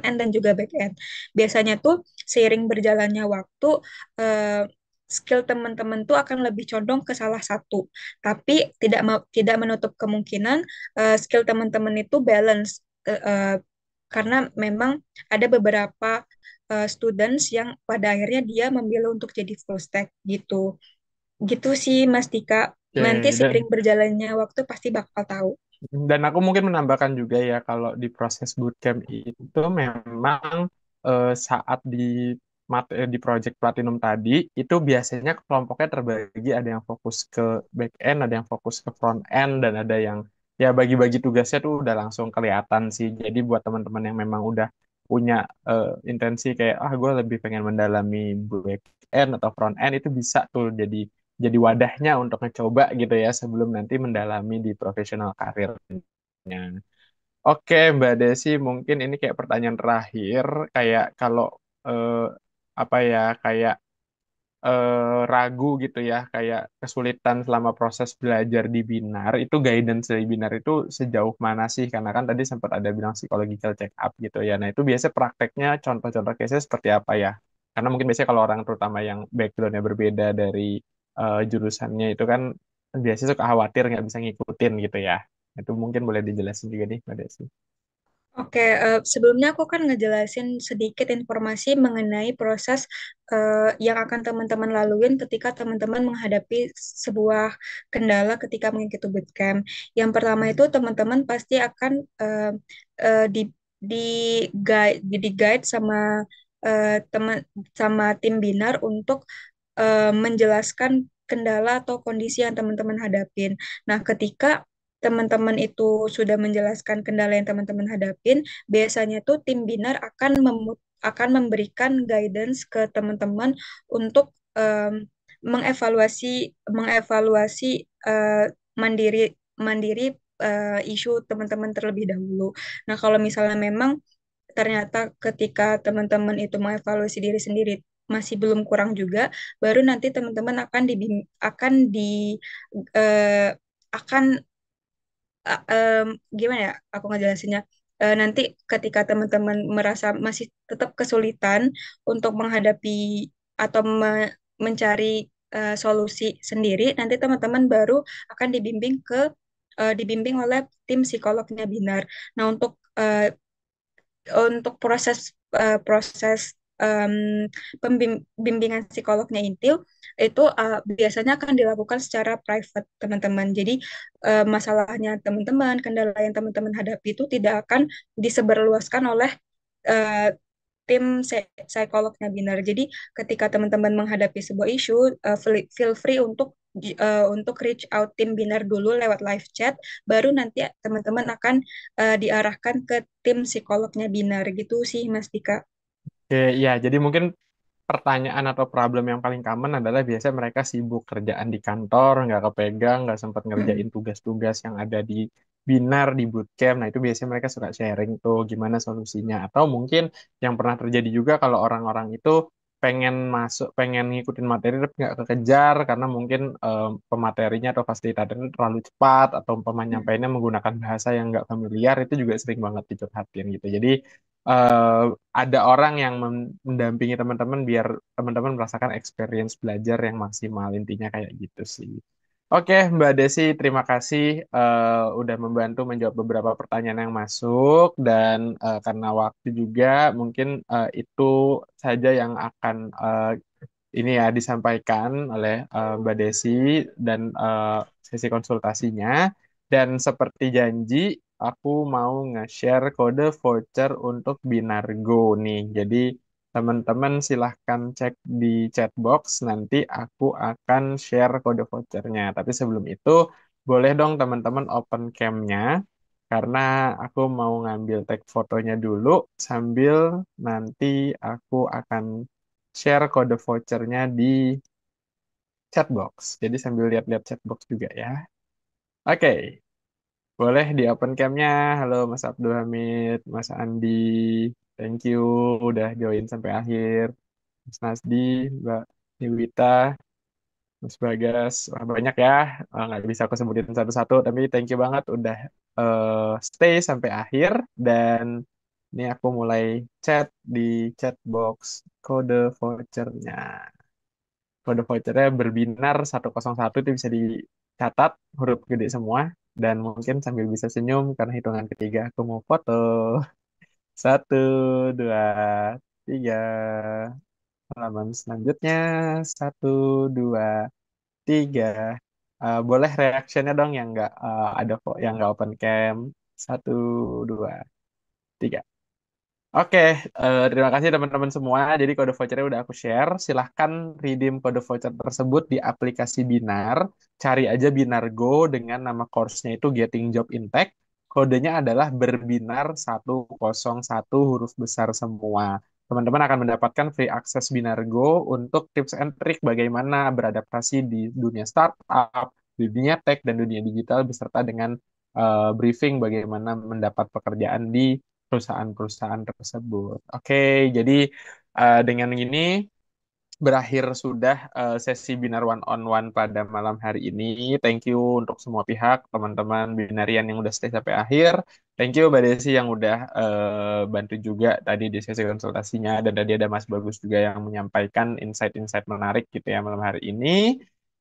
end dan juga back end. Biasanya tuh seiring berjalannya waktu eh, skill teman-teman tuh akan lebih condong ke salah satu, tapi tidak menutup kemungkinan skill teman-teman itu balance, karena memang ada beberapa students yang pada akhirnya dia memilih untuk jadi full stack gitu. Gitu sih Mas Tika. Nanti Oke, seiring berjalannya waktu pasti bakal tahu. dan aku mungkin menambahkan juga ya kalau di proses bootcamp itu memang saat di project platinum tadi itu biasanya kelompoknya terbagi, ada yang fokus ke back end, ada yang fokus ke front end, dan ada yang ya bagi-bagi tugasnya tuh udah langsung kelihatan sih. Jadi buat teman-teman yang memang udah punya intensi kayak gue lebih pengen mendalami back end atau front end, itu bisa tuh jadi wadahnya untuk ngecoba gitu ya sebelum nanti mendalami di profesional karirnya. Oke, Mbak Desi, mungkin ini kayak pertanyaan terakhir, kayak kalau eh, apa ya, kayak ragu gitu ya, kayak kesulitan selama proses belajar di Binar, itu guidance dari Binar itu sejauh mana sih? Karena kan tadi sempat ada bilang psychological check up gitu ya. Nah, itu biasanya prakteknya contoh-contoh case seperti apa ya? Karena mungkin biasanya kalau orang terutama yang backgroundnya berbeda dari jurusannya itu kan biasanya suka khawatir nggak bisa ngikutin gitu ya. Itu mungkin boleh dijelasin juga nih, Mbak Desi. Oke, sebelumnya aku kan ngejelasin sedikit informasi mengenai proses yang akan teman-teman laluin ketika teman-teman menghadapi sebuah kendala ketika mengikuti bootcamp. Yang pertama itu teman-teman pasti akan di di guide sama tim binar untuk menjelaskan kendala atau kondisi yang teman-teman hadapin. Nah, ketika teman-teman itu sudah menjelaskan kendala yang teman-teman hadapin, biasanya tuh tim binar akan memberikan guidance ke teman-teman untuk mengevaluasi mandiri mandiri isu teman-teman terlebih dahulu. Nah, kalau misalnya memang ternyata ketika teman-teman itu mengevaluasi diri sendiri masih belum kurang juga, baru nanti teman-teman akan di eh, akan gimana ya aku ngejelasinnya. Nanti ketika teman-teman merasa masih tetap kesulitan untuk menghadapi atau mencari solusi sendiri, nanti teman-teman baru akan dibimbing oleh tim psikolognya Binar. Nah, untuk proses em, pembimbingan psikolognya Intil itu biasanya akan dilakukan secara private teman-teman. Jadi masalahnya teman-teman, kendala yang teman-teman hadapi itu tidak akan disebarluaskan oleh eh, tim psikolognya Binar. Jadi ketika teman-teman menghadapi sebuah isu, feel free untuk reach out tim Binar dulu lewat live chat, baru nanti teman-teman akan diarahkan ke tim psikolognya Binar gitu sih Mas Dika. Oke, ya, jadi mungkin pertanyaan atau problem yang paling common adalah biasanya mereka sibuk kerjaan di kantor, nggak kepegang, nggak sempat Mm-mm. ngerjain tugas-tugas yang ada di Binar, di bootcamp. Nah, itu biasanya mereka suka sharing tuh gimana solusinya. Atau mungkin yang pernah terjadi juga kalau orang-orang itu pengen ngikutin materi tapi nggak kekejar karena mungkin pematerinya atau fasilitatornya terlalu cepat atau penyampaiannya menggunakan bahasa yang nggak familiar, itu juga sering banget dicurhatin gitu. Jadi eh, ada orang yang mendampingi teman-teman biar teman-teman merasakan experience belajar yang maksimal, intinya kayak gitu sih. Oke, Mbak Desi, terima kasih udah membantu menjawab beberapa pertanyaan yang masuk, dan karena waktu juga mungkin itu saja yang akan ini ya disampaikan oleh Mbak Desi dan sesi konsultasinya. Dan seperti janji, aku mau nge-share kode voucher untuk Binargo nih. Jadi teman-teman silahkan cek di chatbox, nanti aku akan share kode vouchernya. Tapi sebelum itu, boleh dong teman-teman open cam-nya, karena aku mau ngambil tag fotonya dulu sambil nanti aku akan share kode vouchernya di chatbox. Jadi sambil lihat-lihat chatbox juga ya. Oke, boleh di open cam-nya. Halo Mas Abdul Hamid, Mas Andi. Thank you udah join sampai akhir. Mas Nasdi, Mbak Niwita, Mas Bagas. Wah, banyak ya. Nggak bisa aku sebutin satu-satu, tapi thank you banget udah stay sampai akhir. Dan ini aku mulai chat di chatbox kode vouchernya. Kode vouchernya berbinar 101 itu bisa dicatat huruf gede semua. Dan mungkin sambil bisa senyum karena hitungan ketiga aku mau foto. Satu, dua, tiga. Halaman selanjutnya. Satu, dua, tiga. Boleh reactionnya dong yang nggak ada kok yang nggak open cam. Satu, dua, tiga. Oke, terima kasih teman-teman semua. Jadi kode vouchernya udah aku share. Silahkan redeem kode voucher tersebut di aplikasi Binar. Cari aja Binar Go dengan nama course-nya itu Getting Job in Tech. Kodenya adalah berbinar 101 huruf besar semua. Teman-teman akan mendapatkan free access Binar Go untuk tips and trick bagaimana beradaptasi di dunia startup, di dunia tech, dan dunia digital beserta dengan briefing bagaimana mendapat pekerjaan di perusahaan-perusahaan tersebut. Oke, jadi dengan ini berakhir sudah sesi Binar One on One pada malam hari ini. Thank you untuk semua pihak, teman-teman Binarian yang udah stay sampai akhir. Thank you Mbak Desi yang udah bantu juga tadi di sesi konsultasinya. Dan tadi ada Mas Bagus juga yang menyampaikan insight-insight menarik gitu ya malam hari ini.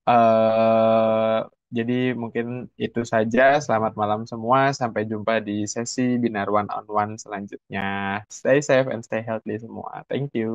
eh jadi mungkin itu saja. Selamat malam semua. Sampai jumpa di sesi Binar One on One selanjutnya. Stay safe and stay healthy semua. Thank you.